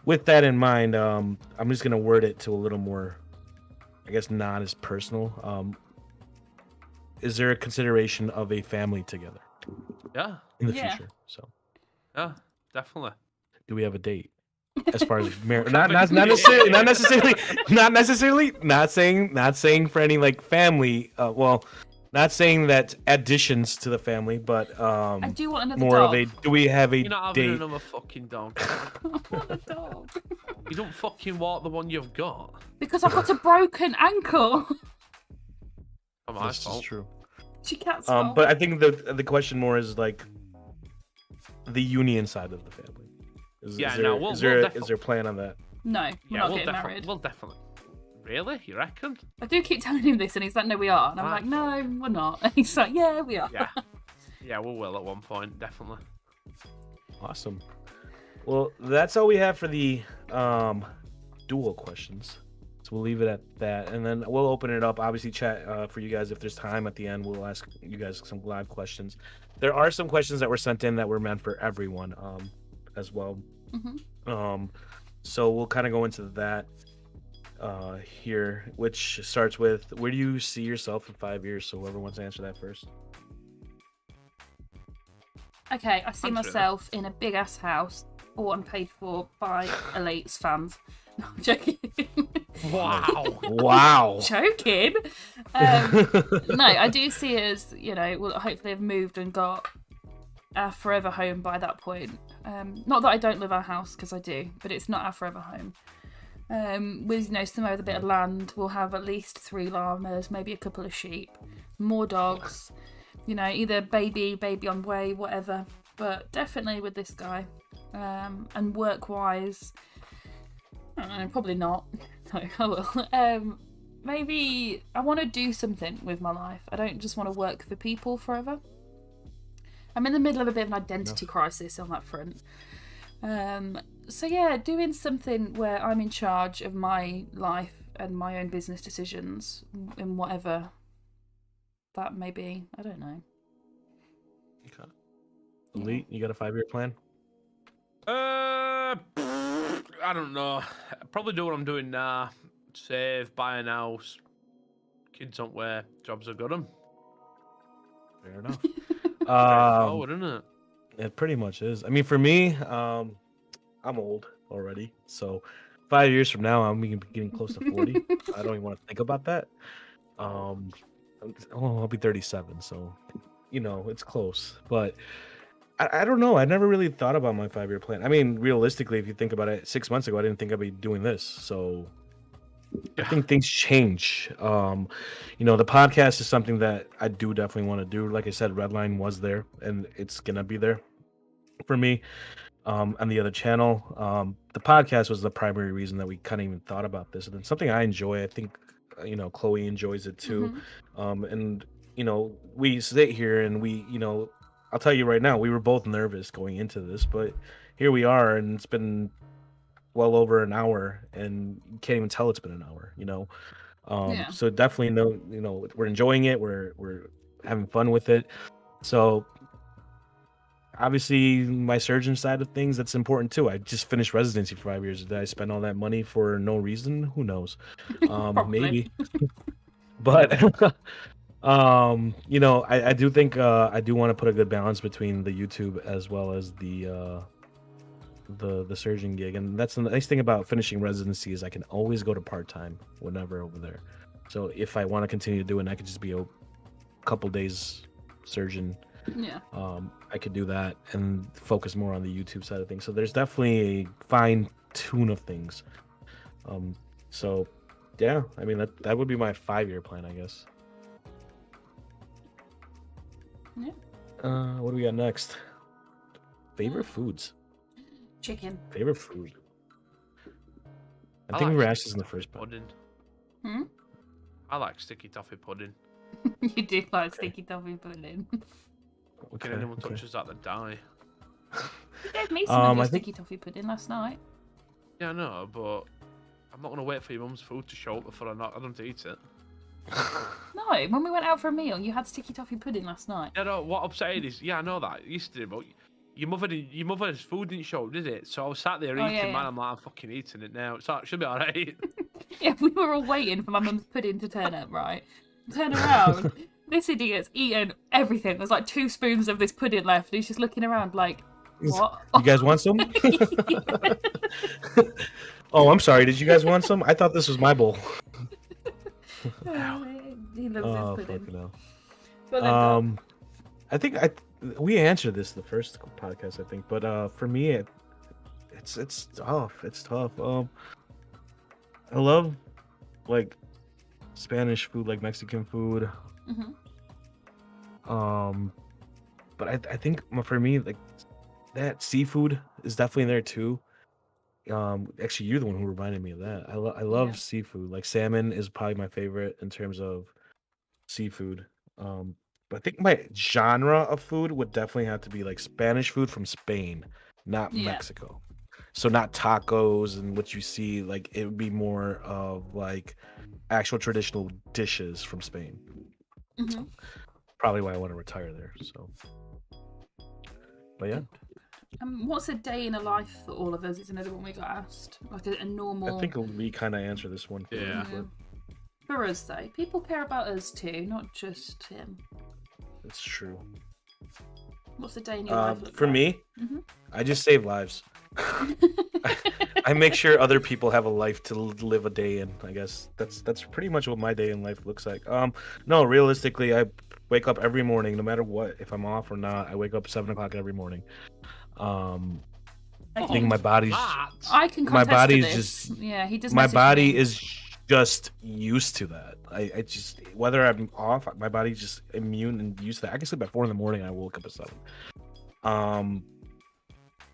with that in mind, I'm just gonna word it to a little more, I guess, not as personal. Is there a consideration of a family together Yeah. in the Yeah. future? So, Yeah. Definitely. do we have a date as far as marriage? Not necessarily. Not saying for any like family. Not saying that additions to the family, but I do want another more dog. of a. Do we have a You're not having date? another fucking dog. I want a dog. You don't fucking want the one you've got. Because I've got a broken ankle. Oh, my This is fault. true. She can't fault. But I think the question more is like the union side of the family. Is there a plan on that? No, we're not we'll getting definitely. married. We'll definitely. Really? You reckon? I do keep telling him this, and he's like, "No, we are." And I'm like, "No, we're not." And he's like, "Yeah, we are." Yeah. Yeah, we will at one point, definitely. Awesome. Well, that's all we have for the dual questions. So we'll leave it at that, and then we'll open it up. Obviously, chat for you guys if there's time at the end. We'll ask you guys some live questions. There are some questions that were sent in that were meant for everyone, as well. Mm-hmm. So we'll kind of go into that here, which starts with where do you see yourself in 5 years? So whoever wants to answer that first. Okay, I see Answer it, myself in a big ass house, bought and paid for by Elites fans. No, I'm joking. Wow. Wow. Joking. No, I do see us, we'll hopefully have moved and got our forever home by that point. Not that I don't love our house, because I do, but it's not our forever home. With some other bit of land, we'll have at least 3 llamas, maybe a couple of sheep, more dogs. Either baby on way, whatever. But definitely with this guy. And work-wise, probably not. No, I will. Maybe I want to do something with my life. I don't just want to work for people forever. I'm in the middle of a bit of an identity crisis on that front. So yeah, doing something where I'm in charge of my life and my own business decisions in whatever that may be. I don't know. Okay. Elite, you got a 5-year plan? I don't know. Probably do what I'm doing now. Save, buy an house. Kids don't wear. Jobs are good. Fair enough. Straightforward, isn't it? It pretty much is. I mean, for me, I'm old already, so 5 years from now, I'm getting close to 40. I don't even want to think about that. I'll be 37, so it's close. But I don't know. I never really thought about my 5-year plan. I mean, realistically, if you think about it, 6 months ago, I didn't think I'd be doing this. So I think things change. The podcast is something that I do definitely want to do. Like I said, Redline was there, and it's gonna be there for me. On the other channel, the podcast was the primary reason that we kind of even thought about this, and then something I enjoy. I think Chloe enjoys it too. And we sit here and I'll tell you right now, we were both nervous going into this, but here we are, and it's been well over an hour, and you can't even tell it's been an hour. Yeah. So definitely we're enjoying it. We're having fun with it. So obviously, my surgeon side of things, that's important too. I just finished residency for 5 years. Did I spend all that money for no reason? Who knows? Maybe. But I do think I do want to put a good balance between the YouTube as well as the surgeon gig, and that's the nice thing about finishing residency is I can always go to part-time whenever over there. So if I want to continue doing, I could just be a couple days surgeon. Yeah. I could do that and focus more on the YouTube side of things. So there's definitely a fine tune of things. So yeah, I mean that would be my 5-year plan, I guess. Yeah. What do we got next? Favorite foods. Chicken. Favorite food. I I think we like were asked this in the first part. pudding. I like sticky toffee pudding. You do like sticky toffee pudding. Can anyone touches that, they die. You gave me some of your I think- sticky toffee pudding last night. Yeah, I know, but I'm not gonna wait for your mum's food to show up before I don't eat it. No, when we went out for a meal, you had sticky toffee pudding last night. Yeah, no. What I'm saying is, yeah, I know that you used to do, but your mother's food didn't show up, did it? So I was sat there eating, yeah. man. I'm like, I'm fucking eating it now. So it should be alright. Yeah, we were all waiting for my mum's pudding to turn up, right? Turn around. This idiot's eaten everything. There's like 2 spoons of this pudding left. He's just looking around like, what? You guys want some? Oh, I'm sorry. Did you guys want some? I thought this was my bowl. He loves his pudding. Fucking hell. Well, then, Dom. I think we answered this the first podcast, I think, but for me, it's tough. It's tough. I love like Spanish food, like Mexican food. But I think for me, like that seafood is definitely there too. Actually, you're the one who reminded me of that. I love Yeah. seafood. Like salmon is probably my favorite in terms of seafood. But I think my genre of food would definitely have to be like Spanish food from Spain, not Yeah. Mexico. So not tacos and what you see. Like it would be more of like actual traditional dishes from Spain. Mhm. Probably why I want to retire there. So, but yeah. What's a day in a life for all of us? It's another one we got asked. Like a normal. I think we kind of answer this one. Yeah. For us, though, people care about us too, not just him. It's true. What's a day in your life? For me, I just save lives. I make sure other people have a life to live a day in. I guess that's pretty much what my day in life looks like. No, realistically, I wake up every morning, no matter what, if I'm off or not. I wake up 7:00 every morning. I think my body's. I can. My body's this. just. Yeah, he does. My body is just used to that. I just, whether I'm off, my body's just immune and used to that. I can sleep at 4 a.m. I woke up at 7.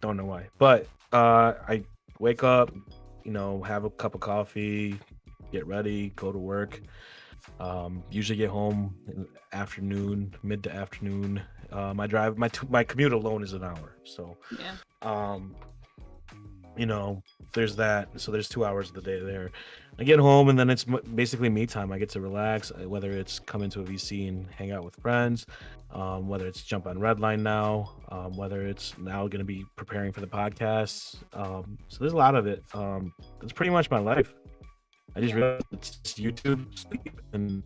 Don't know why, but I wake up, have a cup of coffee, get ready, go to work. Usually get home in the afternoon, mid to afternoon. My commute alone is an hour, so yeah. There's that. So there's 2 hours of the day there. I get home and then it's basically me time. I get to relax, whether it's come into a VC and hang out with friends, whether it's jump on Redline now, whether it's now going to be preparing for the podcast. So there's a lot of it. That's pretty much my life. I just realized it's YouTube, sleep, and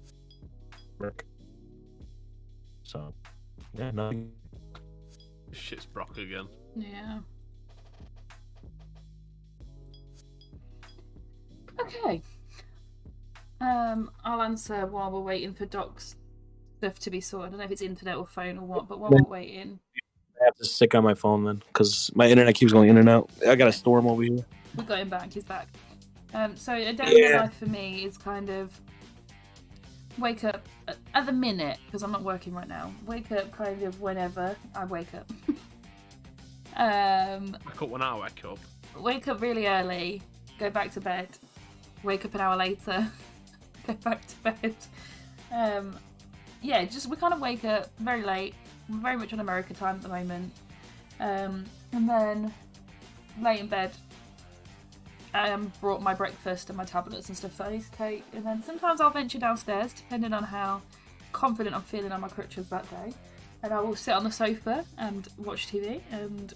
work. So, yeah, nothing. Shit's Brock again. Yeah. Okay. I'll answer while we're waiting for Doc's stuff to be sorted. I don't know if it's internet or phone or what, but while we're waiting. I have to stick on my phone then, because my internet keeps going in and out. I got a storm over here. We got him back. He's back. So a day in my life for me is kind of wake up at the minute, because I'm not working right now. Wake up kind of whenever I wake up. Wake up when I wake up. Wake up really early, go back to bed, wake up an hour later, go back to bed. We kind of wake up very late. We're very much on America time at the moment. And then lay in bed. I brought my breakfast and my tablets and stuff that I need to take, and then sometimes I'll venture downstairs depending on how confident I'm feeling on my crutches that day, and I will sit on the sofa and watch TV and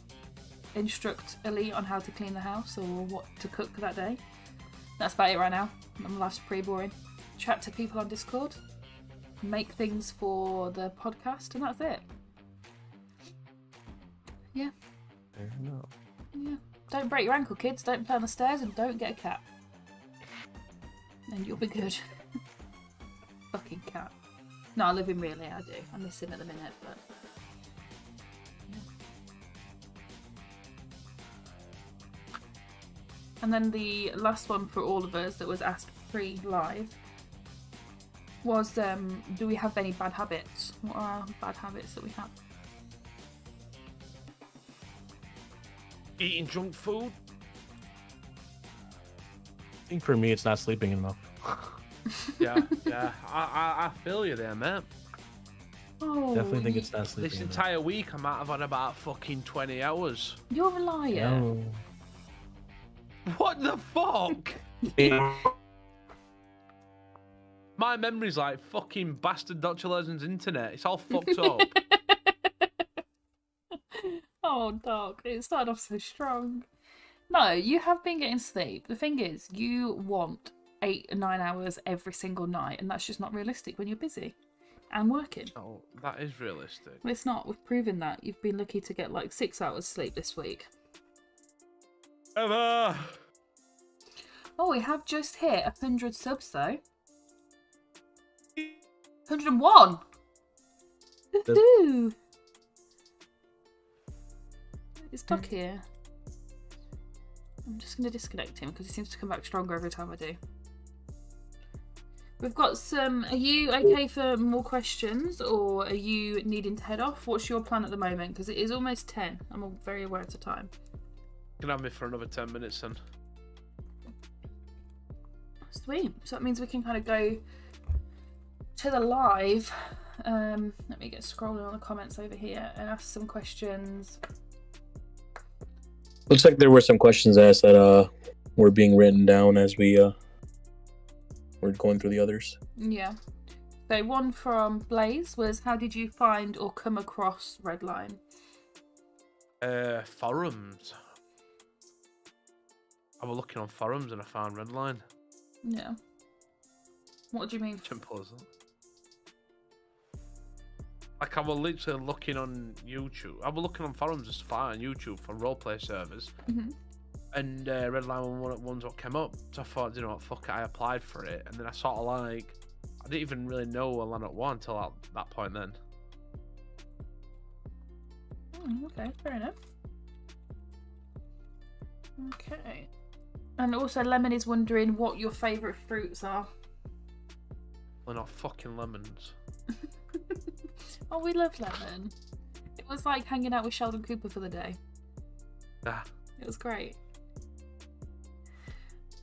instruct Ellie on how to clean the house or what to cook that day. That's about it right now. Life's pretty boring. Chat to people on Discord, make things for the podcast, and that's it. Yeah. Fair enough. Yeah. Don't break your ankle, kids. Don't play on the stairs, and don't get a cat. And you'll be good. Fucking cat. No, I love him really, I do. I miss him at the minute, but... Yeah. And then the last one for all of us that was asked pre-live was, do we have any bad habits? What are our bad habits that we have? Eating junk food. I think for me, it's not sleeping enough. Yeah. I feel you there, man. Oh, Definitely think it's not sleeping This enough. entire week, I might have had about fucking 20 hours. You're a liar. No. What the fuck? My memory's like fucking bastard Dr. Legend's internet. It's all fucked up. Oh, Doc, it started off so strong. No, you have been getting sleep. The thing is, you want 8 or 9 hours every single night, and that's just not realistic when you're busy and working. Oh, that is realistic. Well, it's not. We've proven that. You've been lucky to get like 6 hours sleep this week. Ever. Oh, we have just hit 100 subs though. 101. Woohoo! It's Doc here. I'm just going to disconnect him because he seems to come back stronger every time I do. We've got some... Are you okay for more questions, or are you needing to head off? What's your plan at the moment? Because it is almost 10. I'm very aware of the time. You can have me for another 10 minutes then. Sweet. So that means we can kind of go to the live. Let me get scrolling on the comments over here and ask some questions. Looks like there were some questions asked that were being written down as we were going through the others. Yeah. So one from Blaze was, how did you find or come across Redline? Forums. I was looking on forums and I found Redline. Yeah. What do you mean? Simple as that. Like, I was literally looking on YouTube. I was looking on forums as far on YouTube for roleplay servers. Mm-hmm. And Redline was one of the ones that came up. So I thought, you know what, fuck it, I applied for it. And then I sort of like, I didn't even really know Atlanta 1 until that point then. Okay, fair enough. Okay. And also, Lemon is wondering what your favourite fruits are. Well, not fucking lemons. Oh, we love Lemon. It was like hanging out with Sheldon Cooper for the day. Nah. It was great.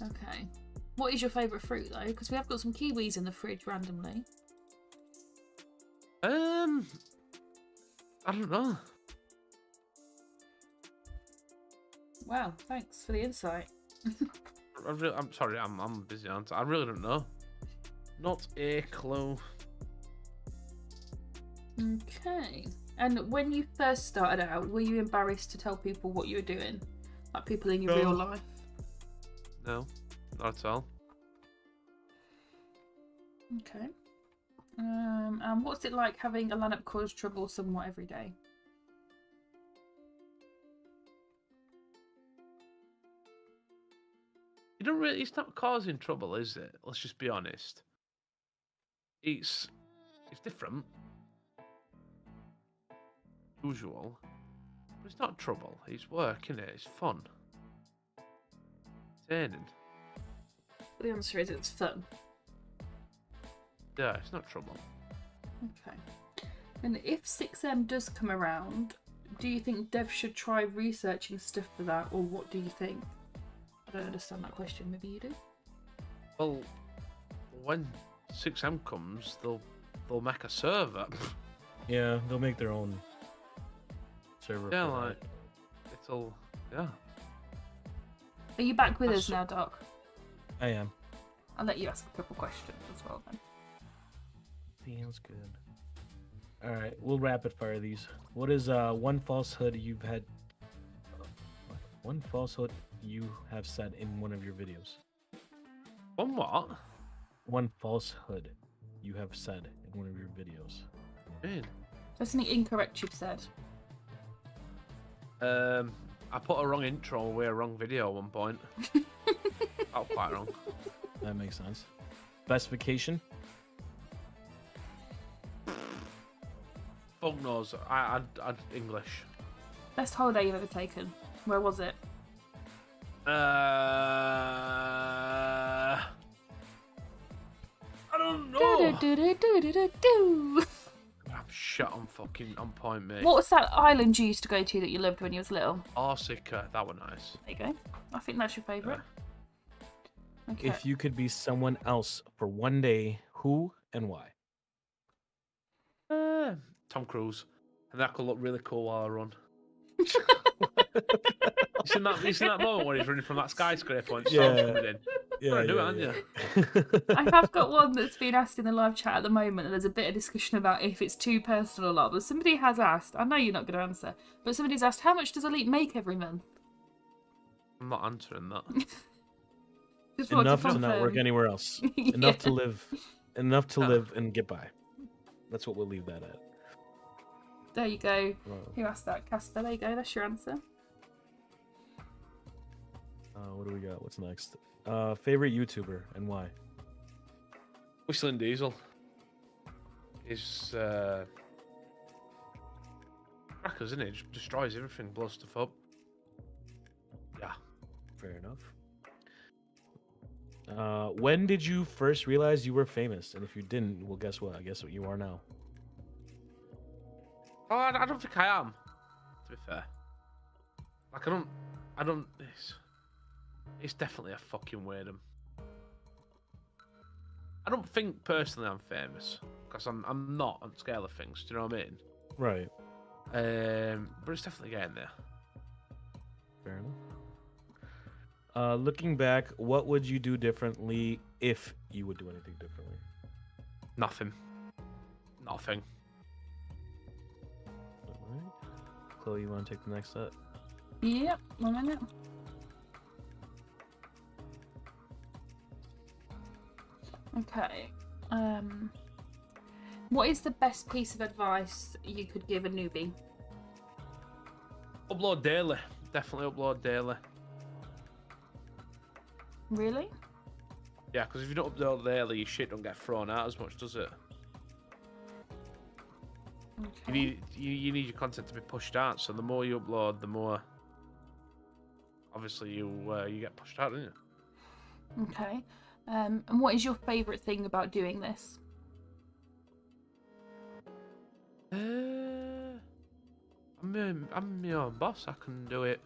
Okay. What is your favourite fruit, though? Because we have got some kiwis in the fridge randomly. I don't know. Wow, thanks for the insight. I'm sorry, I'm busy on. I really don't know. Not a clue. Okay. And when you first started out, were you embarrassed to tell people what you were doing? Like people in your real life? No, not at all. Okay. And what's it like having a lineup cause trouble somewhat every day? You don't really. It's not causing trouble, is it? Let's just be honest. It's different. Usual. But it's not trouble. It's work, isn't it? It's fun. Entertaining. The answer is it's fun. Yeah, it's not trouble. Okay. And if 6M does come around, do you think devs should try researching stuff for that, or what do you think? I don't understand that question. Maybe you do? Well, when 6M comes, they'll make a server. Yeah, they'll make their own server. Yeah, for like that. it'll. Yeah. Are you back with us now, Doc? I am. I'll let you ask a couple questions as well then. Feels good. All right, we'll rapid fire these. What is one falsehood you've had? One falsehood you have said in one of your videos. One what? One falsehood you have said in one of your videos. Man. That's something incorrect you've said. I put a wrong intro away a wrong video at one point. That was quite wrong. That makes sense. Specification? Fuck knows. I'd English. Best holiday you've ever taken? Where was it? I don't know. Do-do-do-do-do-do-do. I'm shut on fucking on point, mate. What was that island you used to go to that you loved when you was little? Corsica, that was nice. There you go. I think that's your favourite. Okay. If you could be someone else for one day, who and why? Tom Cruise, and that could look really cool while I run. You seen that moment where he's running from that skyscraper and storm's coming in? Yeah, Do it, haven't you? I have got one that's been asked in the live chat at the moment, and there's a bit of discussion about if it's too personal or not. But somebody has asked, I know you're not going to answer, but somebody's asked, how much does Elite make every month? I'm not answering that. Just want Enough to not confirm. work anywhere else. Yeah. Enough to live. Enough to live and get by. That's what we'll leave that at. There you go. Wow. Who asked that? Casper, there you go. That's your answer. What do we got? What's next? Favorite YouTuber and why? Whistling Diesel is crackers, isn't it? Just destroys everything, blows stuff up. Yeah. Fair enough. When did you first realize you were famous? And if you didn't, well, guess what? I guess what you are now. Oh, I don't think I am. To be fair, like I don't. It's definitely a fucking weirdum. I don't think personally I'm famous because I'm not on the scale of things. Do you know what I mean? Right. But it's definitely getting there. Fair enough. Looking back, what would you do differently if you would do anything differently? Nothing. All right. Chloe, you want to take the next set? Yep, 1 minute. Okay. What is the best piece of advice you could give a newbie? Upload daily. Definitely upload daily. Really? Yeah, because if you don't upload daily, your shit don't get thrown out as much, does it? Okay. You need your content to be pushed out, so the more you upload, the more obviously you get pushed out, don't you? Okay. And what is your favourite thing about doing this? I'm my own boss. I can do it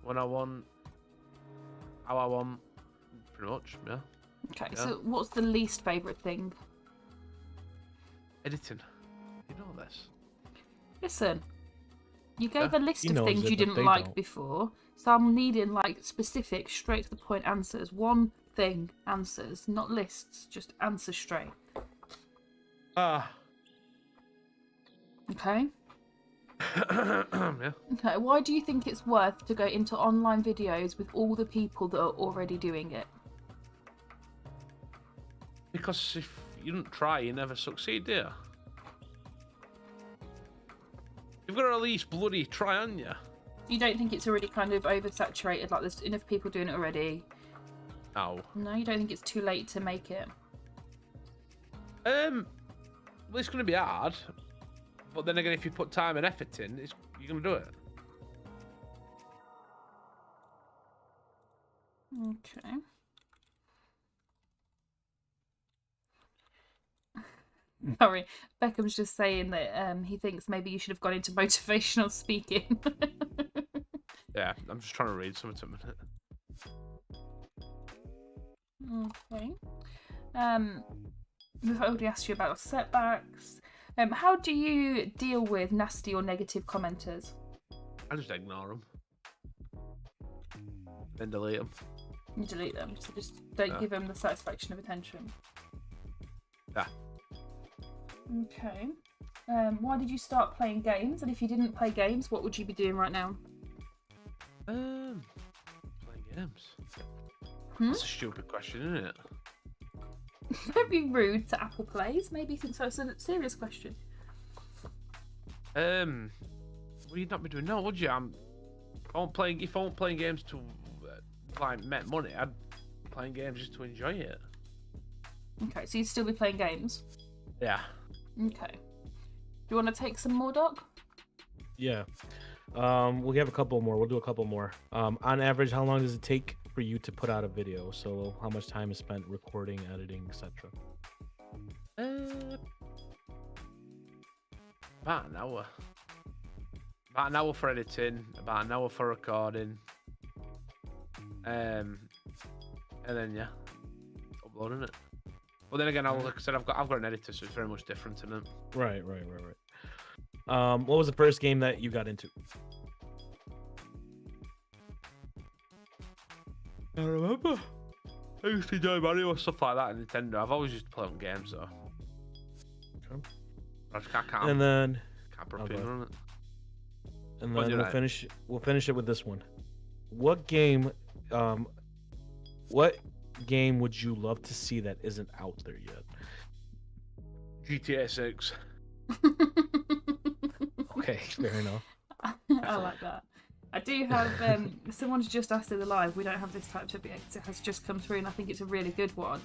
when I want, how I want, pretty much. Yeah. Okay. Yeah. So what's the least favourite thing? Editing. You know this. Listen, you gave a list He of knows things it, you but didn't they like don't. before, so I'm needing like specific, straight to the point answers. One thing answers, not lists, just answer straight. Ah. Okay? Yeah. Okay, why do you think it's worth to go into online videos with all the people that are already doing it? Because if you don't try, you never succeed, do you? You've got to at least bloody try, on you. You don't think it's already kind of oversaturated, like there's enough people doing it already? No. No, you don't think it's too late to make it? Well, it's going to be hard. But then again, if you put time and effort in, you're going to do it. Okay. Sorry, Beckham's just saying that he thinks maybe you should have gone into motivational speaking. Yeah, I'm just trying to read something a minute. Okay. We've already asked you about setbacks. How do you deal with nasty or negative commenters? I just ignore them. Then delete them. You delete them, so just don't give them the satisfaction of attention. Yeah. Okay. Why did you start playing games? And if you didn't play games, what would you be doing right now? Playing games. That's a stupid question, isn't it? Don't be rude to Apple Plays. Maybe you think so. It's a serious question. Well, you'd not be doing no, would you? If I won't playing games to like make money, I'd be playing games just to enjoy it. Okay, so you'd still be playing games? Yeah. Okay. Do you want to take some more, Doc? Yeah. We have a couple more. We'll do a couple more. On average, how long does it take for you to put out a video? So how much time is spent recording, editing, etc.? About an hour. About an hour for editing, about an hour for recording. And then uploading it. Well, then again, like I said, I've got an editor, so it's very much different, isn't it? Right. What was the first game that you got into? I remember. I used to enjoy Mario and stuff like that in Nintendo. I've always used to play on games, though. Okay. I can't. And then Can't put a pin on it. And Well, then you're we'll right. finish it with this one. What game would you love to see that isn't out there yet? GTA 6. Okay, fair enough. I like that. I do have, someone's just asked in the live, we don't have this type of yet, it has just come through and I think it's a really good one.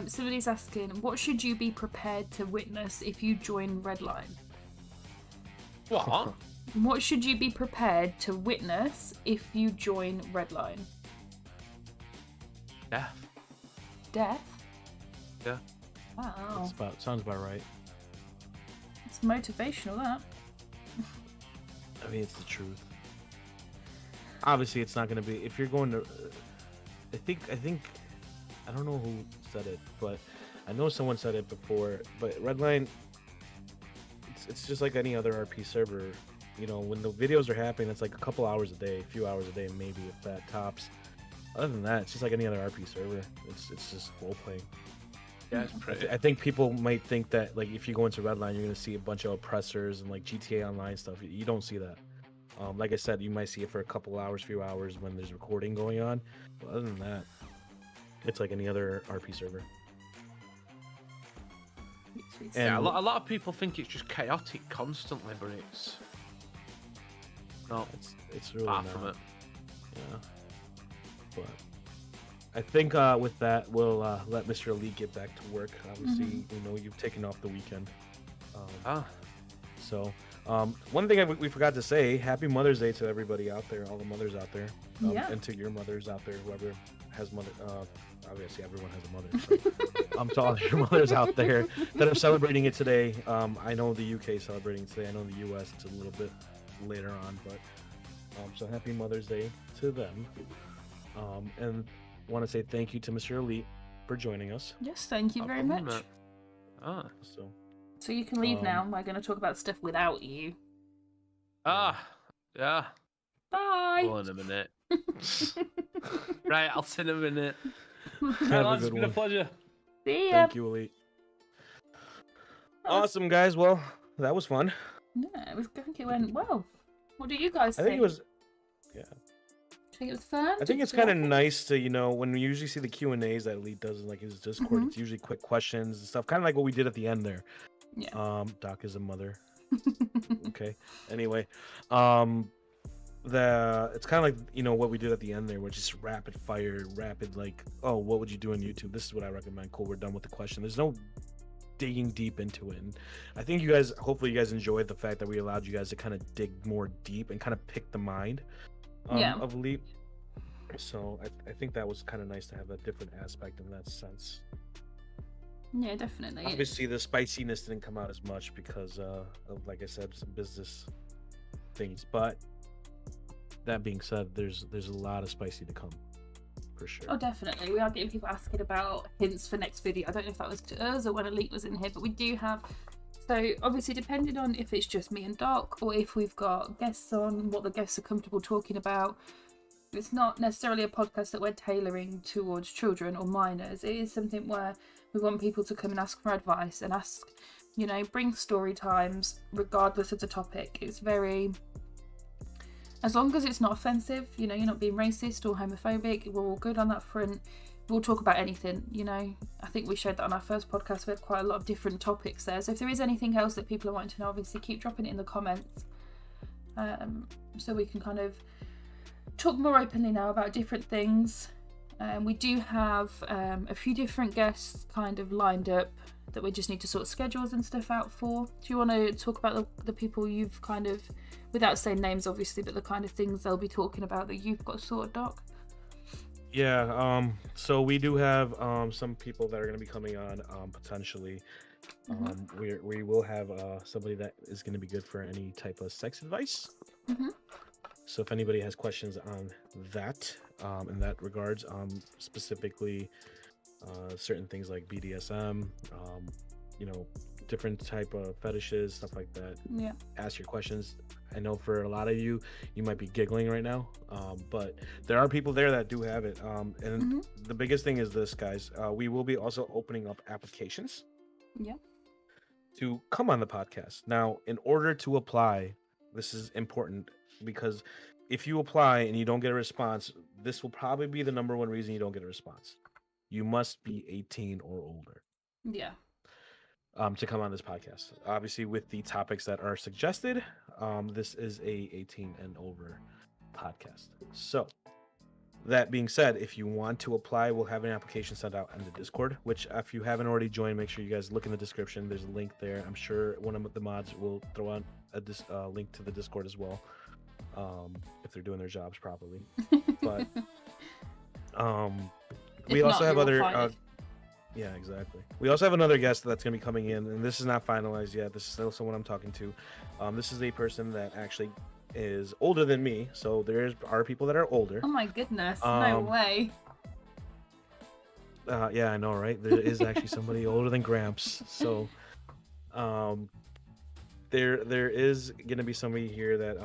Somebody's asking, what should you be prepared to witness if you join Redline? What? What should you be prepared to witness if you join Redline? Death. Death? Yeah. Wow. Sounds about right. It's motivational, that. I mean, it's the truth. Obviously, it's not going to be if you're going to. I think I don't know who said it, but I know someone said it before. But Redline, it's just like any other RP server. You know, when the videos are happening, it's like a couple hours a day, a few hours a day, maybe if that tops. Other than that, it's just like any other RP server. It's just role playing. Yeah, it's pretty. I think people might think that like if you go into Redline, you're gonna see a bunch of oppressors and like GTA Online stuff. You don't see that. Like I said, you might see it for a couple hours, few hours when there's recording going on. But other than that, it's like any other RP server. Yeah, a lot of people think it's just chaotic constantly, but it's not. It's really far not. from it. Yeah. But I think with that, we'll let Mr. Elite get back to work. Obviously, you've taken off the weekend. So, one thing we forgot to say, Happy Mother's Day to everybody out there, all the mothers out there, and to your mothers out there, whoever has mother. Obviously, everyone has a mother. So, to all your mothers out there that are celebrating it today. I know the UK is celebrating it today. I know the US it's a little bit later on, but so Happy Mother's Day to them. And want to say thank you to Mr. Elite for joining us. Yes, thank you very much. So you can leave now. We're going to talk about stuff without you. Yeah. Bye. Hold on a minute. Right, I'll see in a minute. Have a It's good been one. a pleasure. See ya. Thank you, Elite. Awesome, guys. Well, that was fun. Yeah, I think it went well. What do you guys think? I think it was. Yeah. I think it was fun. I think it's kind of nice to, when we usually see the Q&As that Elite does in like his Discord, it's usually quick questions and stuff, kind of like what we did at the end there. Yeah. Doc is a mother. Okay. Anyway, it's kind of like what we did at the end there, which is rapid fire, like, oh, what would you do on YouTube? This is what I recommend. Cool, we're done with the question. There's no digging deep into it, and I think hopefully you guys enjoyed the fact that we allowed you guys to kind of dig more deep and kind of pick the mind of Elite. So I think that was kind of nice to have a different aspect in that sense. Yeah, definitely. Obviously, the spiciness didn't come out as much because of, like I said, some business things. But that being said, there's a lot of spicy to come, for sure. Oh, definitely. We are getting people asking about hints for next video. I don't know if that was to us or when Elite was in here, but we do have. So obviously, depending on if it's just me and Doc or if we've got guests on, what the guests are comfortable talking about. It's not necessarily a podcast that we're tailoring towards children or minors. It is something where we want people to come and ask for advice and ask, bring story times regardless of the topic. It's very, as long as it's not offensive, you're not being racist or homophobic, we're all good on that front. We'll talk about anything, I think we showed that on our first podcast. We had quite a lot of different topics there. So if there is anything else that people are wanting to know, obviously keep dropping it in the comments. So we can kind of talk more openly now about different things. We do have a few different guests kind of lined up that we just need to sort schedules and stuff out for. Do you want to talk about the people you've kind of, without saying names obviously, but the kind of things they'll be talking about that you've got sorted, Doc? Yeah, so we do have some people that are going to be coming on potentially. We will have somebody that is going to be good for any type of sex advice. So if anybody has questions on that, in that regards, specifically certain things like BDSM, different type of fetishes, stuff like that. Yeah. Ask your questions. I know for a lot of you might be giggling right now, but there are people there that do have it. And the biggest thing is this, guys. We will be also opening up applications. Yeah. To come on the podcast. Now, in order to apply, this is important. Because if you apply and you don't get a response, this will probably be the number one reason you don't get a response. You must be 18 or older. Yeah. To come on this podcast. Obviously, with the topics that are suggested, this is a 18 and over podcast. So, that being said, if you want to apply, we'll have an application sent out in the Discord, which if you haven't already joined, make sure you guys look in the description. There's a link there. I'm sure one of the mods will throw on a link to the Discord as well. If they're doing their jobs properly. But we also have other yeah, exactly. We also have another guest that's going to be coming in, and this is not finalized yet. This is still someone I'm talking to. This is a person that actually is older than me, so there are people that are older. Oh my goodness, no way. Yeah, I know, right? There is actually somebody older than Gramps. So there is gonna be somebody here that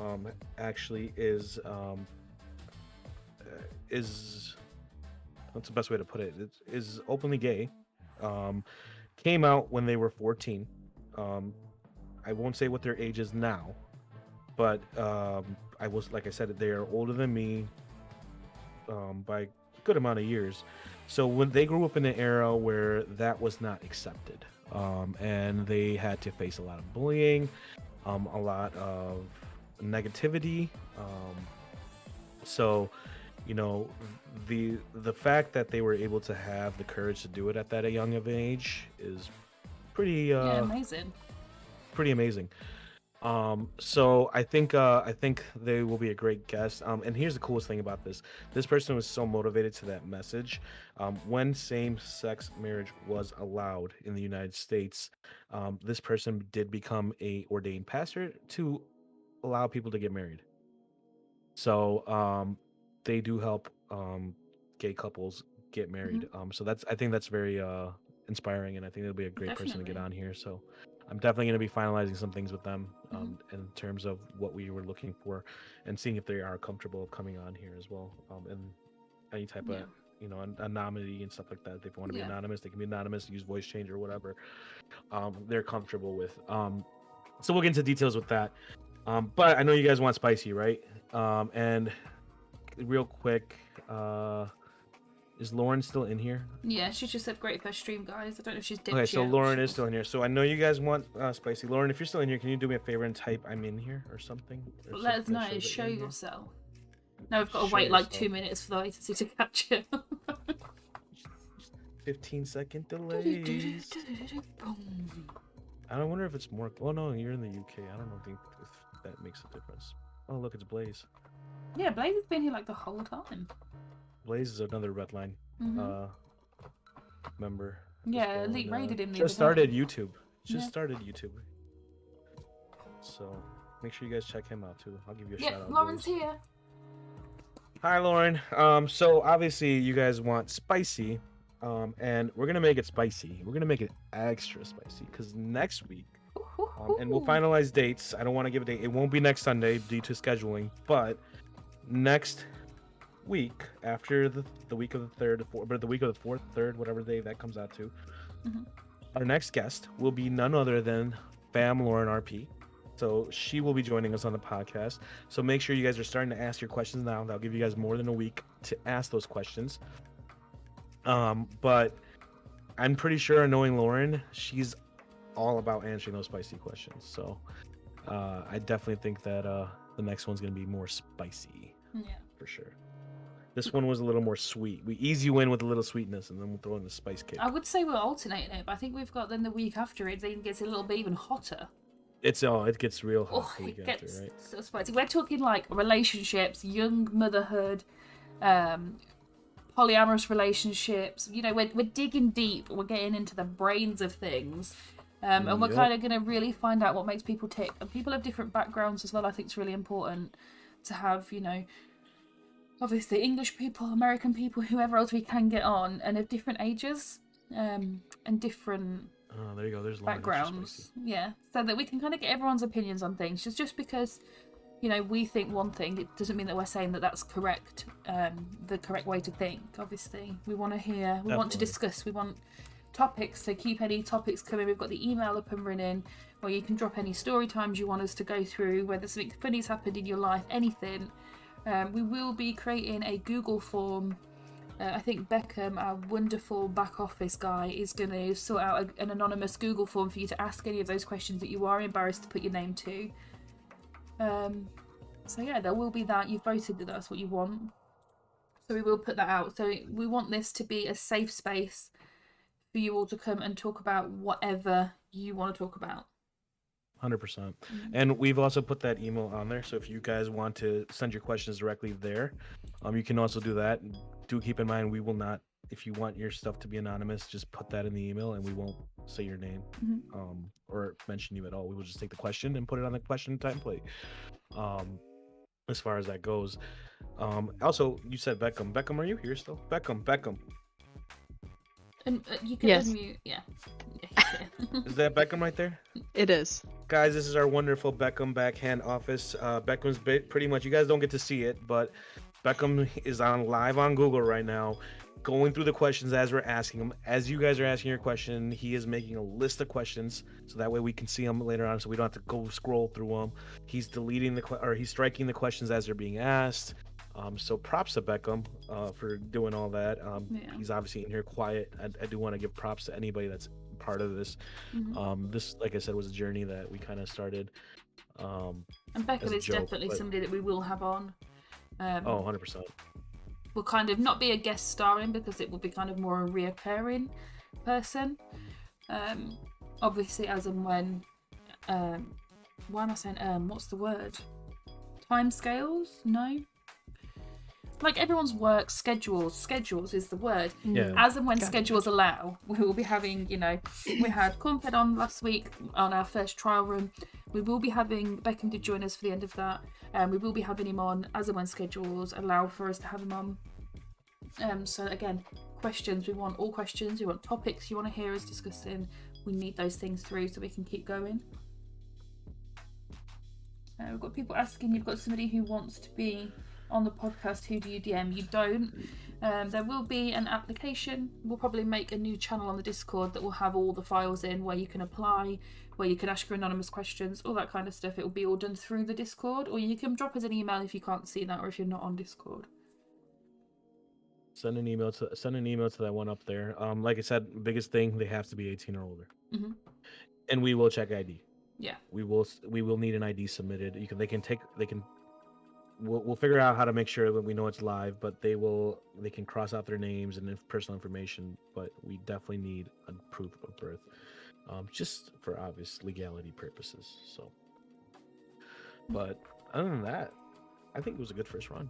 actually is what's the best way to put it? It is openly gay. Came out when they were 14. I won't say what their age is now, but I was, like I said, they are older than me by a good amount of years. So when they grew up in an era where that was not accepted, and they had to face a lot of bullying, a lot of negativity. So, you know, the fact that they were able to have the courage to do it at that young of an age is pretty amazing. pretty amazing. So I think they will be a great guest. And here's the coolest thing about this: this person was so motivated to that message. When same-sex marriage was allowed in the United States, this person did become a ordained pastor to allow people to get married. So they do help gay couples get married. So I think that's very inspiring, and I think it'll be a great person to get on here. So I'm definitely going to be finalizing some things with them in terms of what we were looking for, and seeing if they are comfortable coming on here as well. And any type of anonymity and stuff like that. If they want to be anonymous, they can be anonymous, use voice change or whatever they're comfortable with. So we'll get into details with that. But I know you guys want spicy, right? And real quick, is Lauren still in here? Yeah, she just said great first stream, guys. I don't know if she's dipped Okay, so yet. Lauren is still in here. So I know you guys want spicy. Lauren, if you're still in here, can you do me a favor and type "I'm in here" or something? Or Let us something know. that shows that Show you're in here? yourself. No, we've got to Show wait like yourself. 2 minutes for the latency to catch you. 15-second delays. I don't wonder if it's more. Oh no, you're in the UK. I don't think if that makes a difference. Oh look, it's Blaze. Yeah, Blaze has been here like the whole time. Blaze is another Redline member. Yeah, as well, Elite and, raided him the just other started day. YouTube. Just Yeah. started YouTube. So make sure you guys check him out too. I'll give you a Yeah, shout out. Lauren's Blaze. here. Hi, Lauren. So obviously you guys want spicy, and we're gonna make it spicy. We're gonna make it extra spicy because next week, and we'll finalize dates. I don't want to give a date. It won't be next Sunday due to scheduling, but next week after the week of the third, but the week of the fourth, third, whatever day that comes out to, our next guest will be none other than Fam Lauren RP. So she will be joining us on the podcast. So make sure you guys are starting to ask your questions now. That'll give you guys more than a week to ask those questions. But I'm pretty sure, knowing Lauren, she's all about answering those spicy questions. So I definitely think that the next one's going to be more spicy. Yeah. For sure. This one was a little more sweet. We ease you in with a little sweetness, and then we'll throw in the spice kick. I would say we're alternating it, but I think we've got then the week after it gets a little bit even hotter. It gets real hot. Oh, the week it after, gets right? so spicy. We're talking like relationships, young motherhood, polyamorous relationships. You know, we're digging deep. We're getting into the brains of things. And we're kind of going to really find out what makes people tick. And people have different backgrounds as well. I think it's really important to have, you know, obviously English people, American people, whoever else we can get on, and of different ages and different there you go. There's Lauren. backgrounds. Yeah, so that we can kind of get everyone's opinions on things. Just because, you know, we think one thing, it doesn't mean that we're saying that that's correct, the correct way to think. Obviously, we want to hear, we want to discuss, we want topics, so keep any topics coming. We've got the email up and running where you can drop any story times you want us to go through, whether something funny's happened in your life, anything. We will be creating a Google form. I think Beckham, our wonderful back office guy, is going to sort out an anonymous Google form for you to ask any of those questions that you are embarrassed to put your name to. So yeah, there will be that. You voted that that's what you want, so we will put that out. So we want this to be a safe space for you all to come and talk about whatever you want to talk about. 100%. And we've also put that email on there, so if you guys want to send your questions directly there, you can also do that. Do keep in mind, we will not, if you want your stuff to be anonymous, just put that in the email and we won't say your name or mention you at all. We will just take the question and put it on the question template. As far as that goes. Also, you said Beckham, are you here still? Beckham. And you can unmute. Yeah. Is that Beckham right there? It is. Guys, this is our wonderful Beckham backhand office. Beckham's pretty much, you guys don't get to see it, but Beckham is live on Google right now. going through the questions as we're asking them. As you guys are asking your question, he is making a list of questions, so that way we can see them later on, so we don't have to go scroll through them. He's deleting he's striking the questions as they're being asked. So props to Beckham for doing all that. He's obviously in here quiet. I do want to give props to anybody that's part of this. This, like I said, was a journey that we kind of started. And Beckham is definitely somebody that we will have on. 100%. Will kind of not be a guest starring, because it will be kind of more a reoccurring person. Obviously, as and when. Why am I saying what's the word? Timescales? No. Like everyone's work schedules is the word. As and when schedules allow, we will be having, we had Cornfed on last week on our first trial run. We will be having Beckham to join us for the end of that. We will be having him on as and when schedules allow for us to have him on. So again, questions, we want all questions, we want topics you want to hear us discussing. We need those things through so we can keep going. We've got people asking, you've got somebody who wants to be on the podcast, who do you DM? You don't. There will be an application. We'll probably make a new channel on the Discord that will have all the files in, where you can apply, where you can ask your anonymous questions, all that kind of stuff. It will be all done through the Discord, or you can drop us an email if you can't see that, or if you're not on Discord. Send an email to that one up there. Like I said, biggest thing, they have to be 18 or older. And we will check ID. Yeah. We will need an ID submitted. We'll figure out how to make sure that we know it's live, but they can cross out their names and personal information, but we definitely need a proof of birth, just for obvious legality purposes. So, but other than that, I think it was a good first run.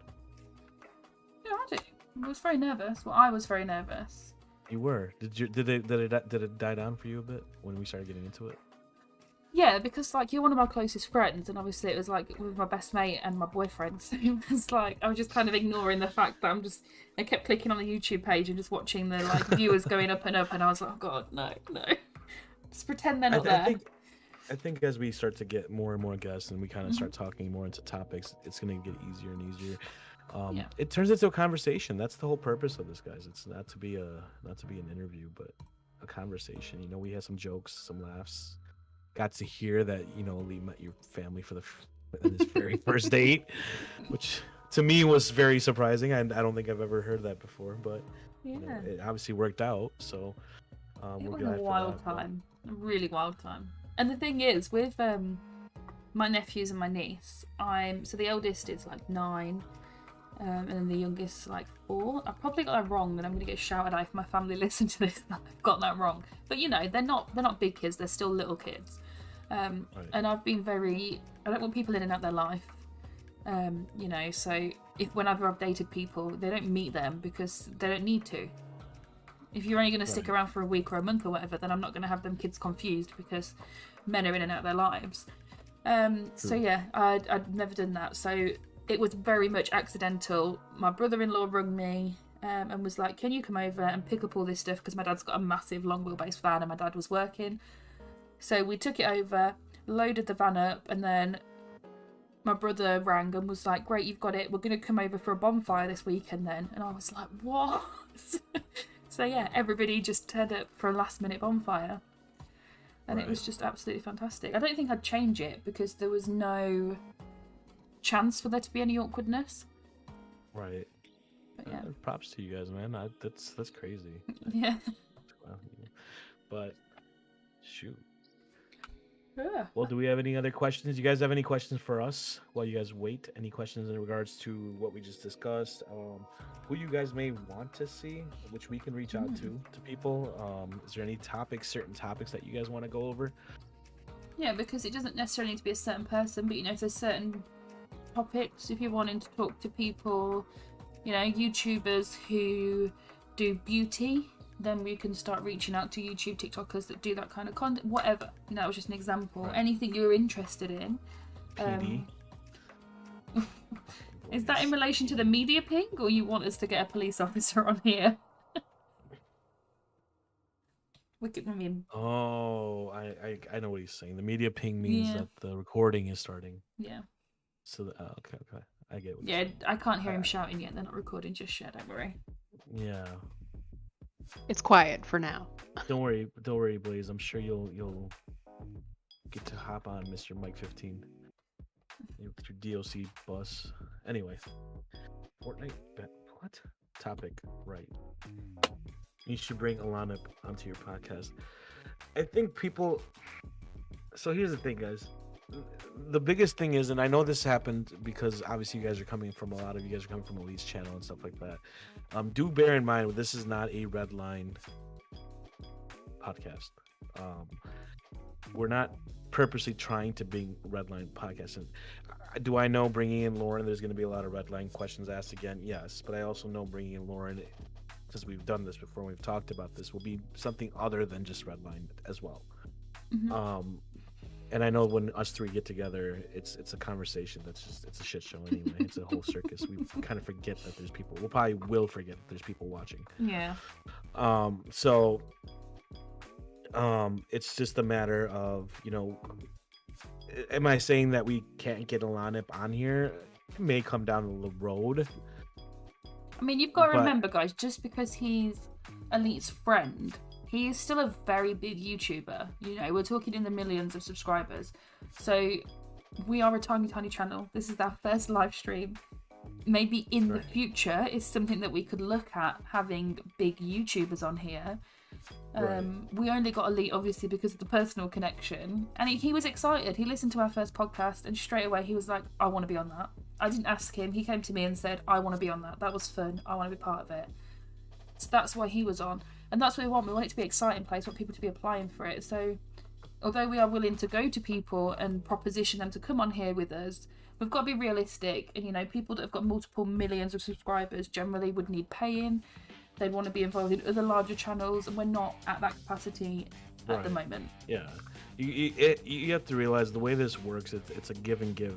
Yeah, I did. I was very nervous. Well, I was very nervous. You were. Did it die down for you a bit when we started getting into it? Yeah, because like you're one of my closest friends, and obviously it was like with my best mate and my boyfriend. So it was like I was just kind of ignoring the fact that I kept clicking on the YouTube page and just watching the like viewers going up and up, and I was like, oh god, no, just pretend they're not there. I think as we start to get more and more guests and we kind of start talking more into topics, it's going to get easier and easier. It turns into a conversation. That's the whole purpose of this, guys. It's not to be an interview, but a conversation. We had some jokes, some laughs. Got to hear that Lee met your family for his very first date, which to me was very surprising. I don't think I've ever heard that before, but it obviously worked out. So it was a wild time, a really wild time. And the thing is, with my nephews and my niece, so the eldest is like 9, and then the youngest like 4. I probably got that wrong, and I'm gonna get shouted at if my family listen to this that I've got that wrong. But they're not big kids; they're still little kids. Right. And I've been I don't want people in and out their life. So whenever I've dated people, they don't meet them because they don't need to. If you're only going to stick around for a week or a month or whatever, then I'm not going to have them kids confused because men are in and out of their lives. So yeah, I'd never done that. So it was very much accidental. My brother-in-law rung me and was like, can you come over and pick up all this stuff? Because my dad's got a massive long wheelbase van and my dad was working. So we took it over, loaded the van up, and then my brother rang and was like, great, you've got it. We're going to come over for a bonfire this weekend then. And I was like, what? So yeah, everybody just turned up for a last minute bonfire. And it was just absolutely fantastic. I don't think I'd change it because there was no chance for there to be any awkwardness. Right. But yeah. Props to you guys, man. That's crazy. Yeah. But shoot. Yeah. Well, do we have any other questions? You guys have any questions for us while you guys wait? Any questions in regards to what we just discussed? Who you guys may want to see, which we can reach out to people? Is there any certain topics that you guys want to go over? Yeah, because it doesn't necessarily need to be a certain person, but if there's certain topics, if you're wanting to talk to people, YouTubers who do beauty, then we can start reaching out to YouTube TikTokers that do that kind of content, whatever. That was just an example. Right. Anything you're interested in. PD. Is that in relation to the media ping, or you want us to get a police officer on here? Oh, I know what he's saying. The media ping means that the recording is starting. Yeah. So okay, I get what. Yeah, I can't hear him shouting yet. They're not recording just yet. Don't worry. Yeah. It's quiet for now. Don't worry, Blaze. I'm sure you'll get to hop on Mr. Mike 15. Your DOC bus. Anyway, Fortnite. What topic? Right. You should bring Alana onto your podcast. I think people. So here's the thing, guys. The biggest thing is, and I know this happened because obviously you guys are coming from Elite's channel and stuff like that. Do bear in mind this is not a red line podcast. We're not purposely trying to bring redline podcasts in. Do I know bringing in Lauren, there's going to be a lot of redline questions asked again? Yes, but I also know bringing in Lauren, because we've done this before, we've talked about this, will be something other than just redline as well. Mm-hmm. And I know when us three get together, it's a conversation it's a shit show anyway. It's a whole circus. We kind of forget that there's people. We'll probably forget that there's people watching. Yeah. So it's just a matter of, am I saying that we can't get Alana on here? It may come down the road. I mean, you've got to remember, guys, just because he's Elite's friend, he is still a very big YouTuber. We're talking in the millions of subscribers. So we are a tiny, tiny channel. This is our first live stream. Maybe in the future is something that we could look at, having big YouTubers on here. We only got Elite obviously because of the personal connection, and he was excited. He listened to our first podcast and straight away he was like, I want to be on that. I didn't ask him, he came to me and said, I want to be on that was fun, I want to be part of it. So that's why he was on, and that's what we want it to be an exciting place. We want people to be applying for it. So although we are willing to go to people and proposition them to come on here with us, we've got to be realistic, and people that have got multiple millions of subscribers generally would need paying. They'd want to be involved in other larger channels, and we're not at that capacity at the moment. Yeah, you have to realize the way this works. It's a give and give,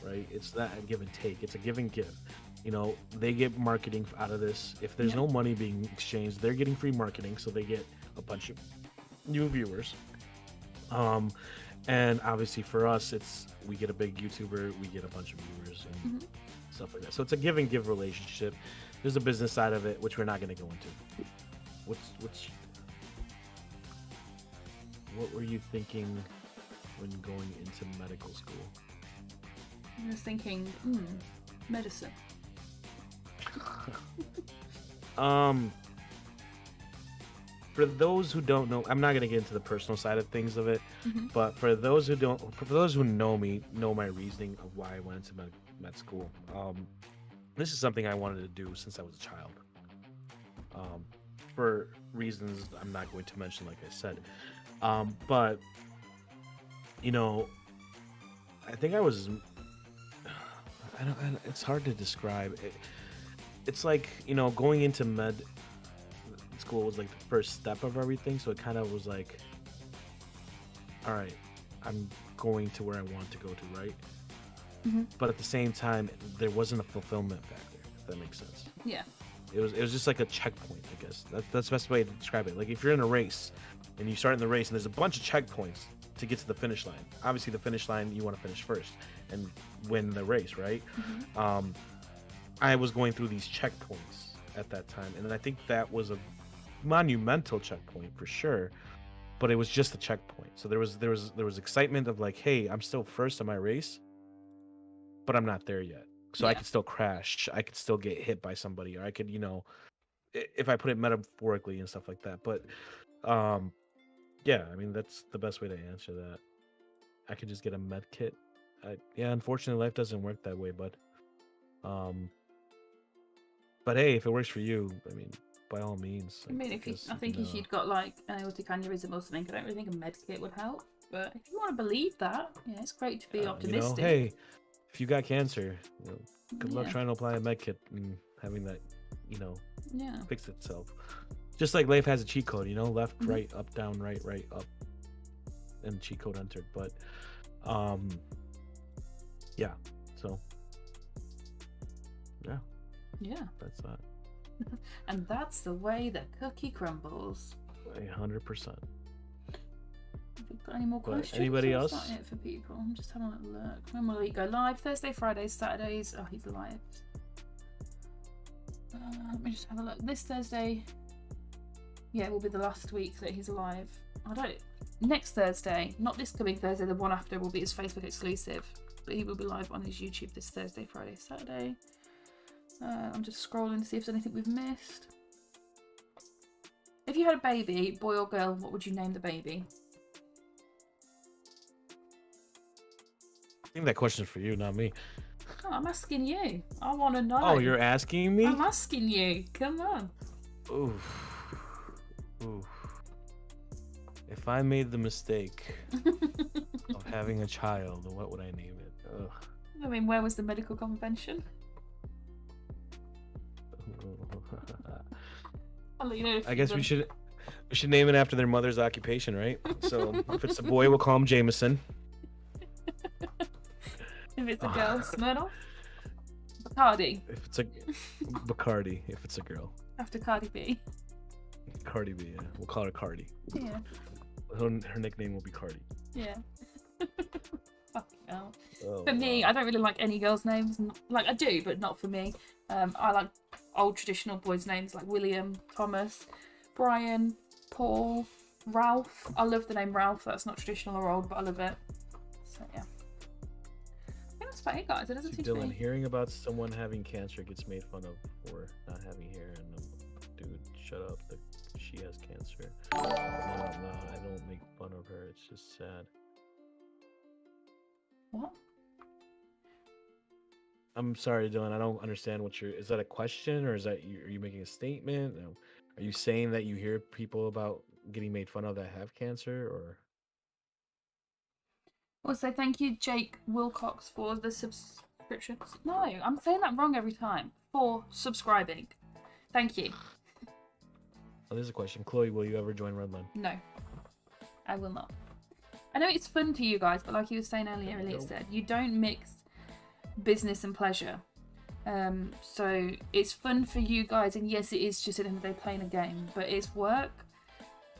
right? It's not a give and take. It's a give and give. They get marketing out of this. If there's no money being exchanged, they're getting free marketing, so they get a bunch of new viewers. And obviously for us, we get a big YouTuber, we get a bunch of viewers and stuff like that. So it's a give and give relationship. There's a business side of it, which we're not going to go into. What were you thinking when going into medical school? I was thinking, medicine. For those who don't know, I'm not going to get into the personal side of things of it, but for those who know me, know my reasoning of why I went into med school. This is something I wanted to do since I was a child. For reasons I'm not going to mention, like I said. But, I think it's hard to describe. It's like, going into med school was like the first step of everything. So it kind of was like, all right, I'm going to where I want to go to, right? But at the same time, there wasn't a fulfillment factor, if that makes sense. Yeah. It was just like a checkpoint, I guess. That's the best way to describe it. Like if you're in a race and you start in the race and there's a bunch of checkpoints to get to the finish line. Obviously, the finish line, you want to finish first and win the race, right? I was going through these checkpoints at that time, and I think that was a monumental checkpoint for sure. But it was just a checkpoint. So there was excitement of like, hey, I'm still first in my race, but I'm not there yet. So I could still crash. I could still get hit by somebody, or I could, if I put it metaphorically and stuff like that. But, yeah, I mean, that's the best way to answer that. I could just get a med kit. Unfortunately, life doesn't work that way, but hey, if it works for you, I mean, by all means. I mean, if you'd got like an aortic aneurysm or something, I don't really think a med kit would help. But if you want to believe that, it's great to be optimistic. Hey, if you got cancer, good luck trying to apply a med kit and having that, fix itself. Just like life has a cheat code, left, right, up, down, right, up, and cheat code entered. But, so, that's that. And that's the way the cookie crumbles. 100%. Have we got any more questions? Anybody else? That's not it for people. I'm just having a little look. When will he go live? Thursday, Fridays, Saturdays. Oh, he's live. Let me just have a look. This Thursday, yeah, will be the last week that he's alive. Next Thursday, not this coming Thursday, the one after will be his Facebook exclusive. But he will be live on his YouTube this Thursday, Friday, Saturday. I'm just scrolling to see if there's anything we've missed. If you had a baby, boy or girl, what would you name the baby? I think that question's for you, not me. Oh, I'm asking you. I want to know. Oh, you're asking me? I'm asking you. Come on. Oof. Oof. If I made the mistake of having a child, what would I name it? Ugh. I mean, where was the medical convention? I'll let you know. I guess we should name it after their mother's occupation, right? So if it's a boy, we'll call him Jameson. If it's a girl, Smirnoff. Bacardi. If it's a Bacardi, if it's a girl. After Cardi B. Cardi B, yeah. We'll call her Cardi. Yeah. Her nickname will be Cardi. Yeah. Fucking hell. Oh, For me, I don't really like any girls' names. Like, I do, but not for me. I like old traditional boys' names like William, Thomas, Brian, Paul, Ralph. I love the name Ralph. That's not traditional or old, but I love it. So, yeah. I think that's about it, guys. It doesn't seem to Dylan, be... hearing about someone having cancer gets made fun of for not having hair, and dude, shut up. She has cancer. No, I don't make fun of her. It's just sad. What? I'm sorry, Dylan. I don't understand what you're. Is that a question, or is that are you making a statement? Are you saying that you hear people about getting made fun of that have cancer, or? Also, thank you, Jake Wilcox, for the subscription. No, I'm saying that wrong every time. For subscribing. Thank you. Oh, there's a question. Chloe, will you ever join Redline? No, I will not. I know it's fun to you guys, but like you were saying earlier, Elliot said, you don't mix business and pleasure. So it's fun for you guys, and yes, it is just at the end of the day playing a game, but it's work,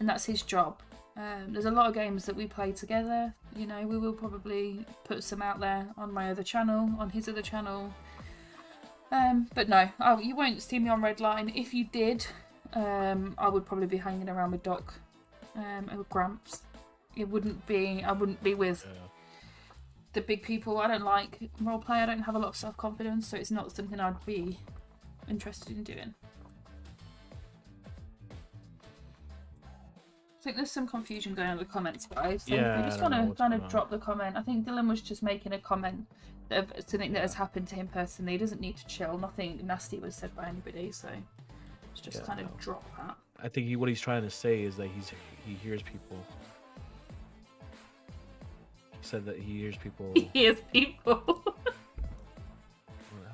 and that's his job. There's a lot of games that we play together. You know, we will probably put some out there on my other channel, on his other channel. But no, you won't see me on Redline. If you did, I would probably be hanging around with Doc and with Gramps. I wouldn't be with the big people. I don't like roleplay. I don't have a lot of self-confidence, so it's not something I'd be interested in doing. I think there's some confusion going on in the comments, guys. So Yeah, we just want to kind of drop the comment. I think Dylan was just making a comment of something that has happened to him personally. He doesn't need to chill. Nothing nasty was said by anybody, so let's just kind of drop that. I think what he's trying to say is that he hears people. He said that he hears people. He hears people.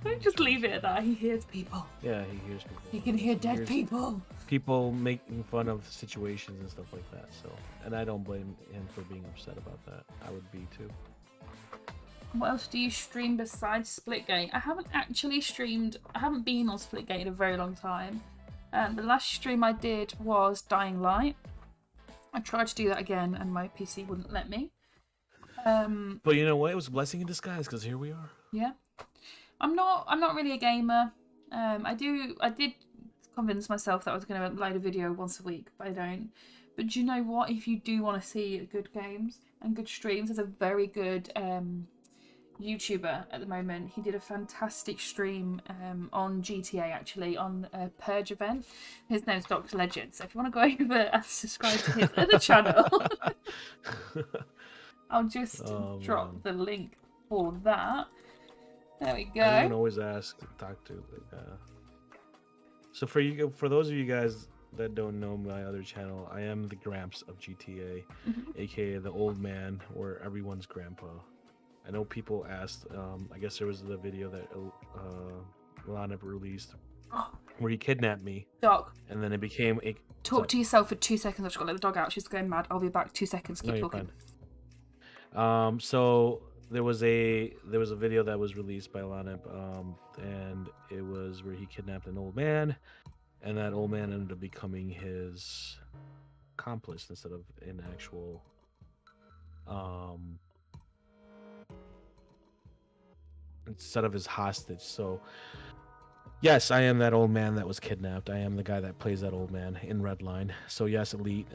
Don't just leave it at that. He hears people. Yeah, he hears people. He can hear dead people. People making fun of situations and stuff like that. So, and I don't blame him for being upset about that. I would be too. What else do you stream besides Splitgate? I haven't actually streamed. I haven't been on Splitgate in a very long time. The last stream I did was Dying Light. I tried to do that again, and my PC wouldn't let me. But you know what? It was a blessing in disguise because here we are. Yeah, I'm not really a gamer. I did convince myself that I was going to upload a video once a week, but I don't. But do you know what? If you do want to see good games and good streams, there's a very good YouTuber at the moment. He did a fantastic stream on GTA, actually, on a Purge event. His name's Dr. Legend. So if you want to go over and subscribe to his other channel, I'll just drop the link for that. There we go. I can always ask to talk to. So for those of you guys that don't know my other channel, I am the Gramps of GTA, aka the old man or everyone's grandpa. I know people asked. I guess there was the video that Lana released where he kidnapped me. Doc. And then it became a. Talk to yourself for 2 seconds. I've just got to let the dog out. She's going mad. I'll be back 2 seconds. Keep talking. Fine. So there was a video that was released by Lana, and it was where he kidnapped an old man, and that old man ended up becoming his accomplice instead of an actual instead of his hostage. So Yes, I am that old man that was kidnapped. I am the guy that plays that old man in Redline. So yes, Elite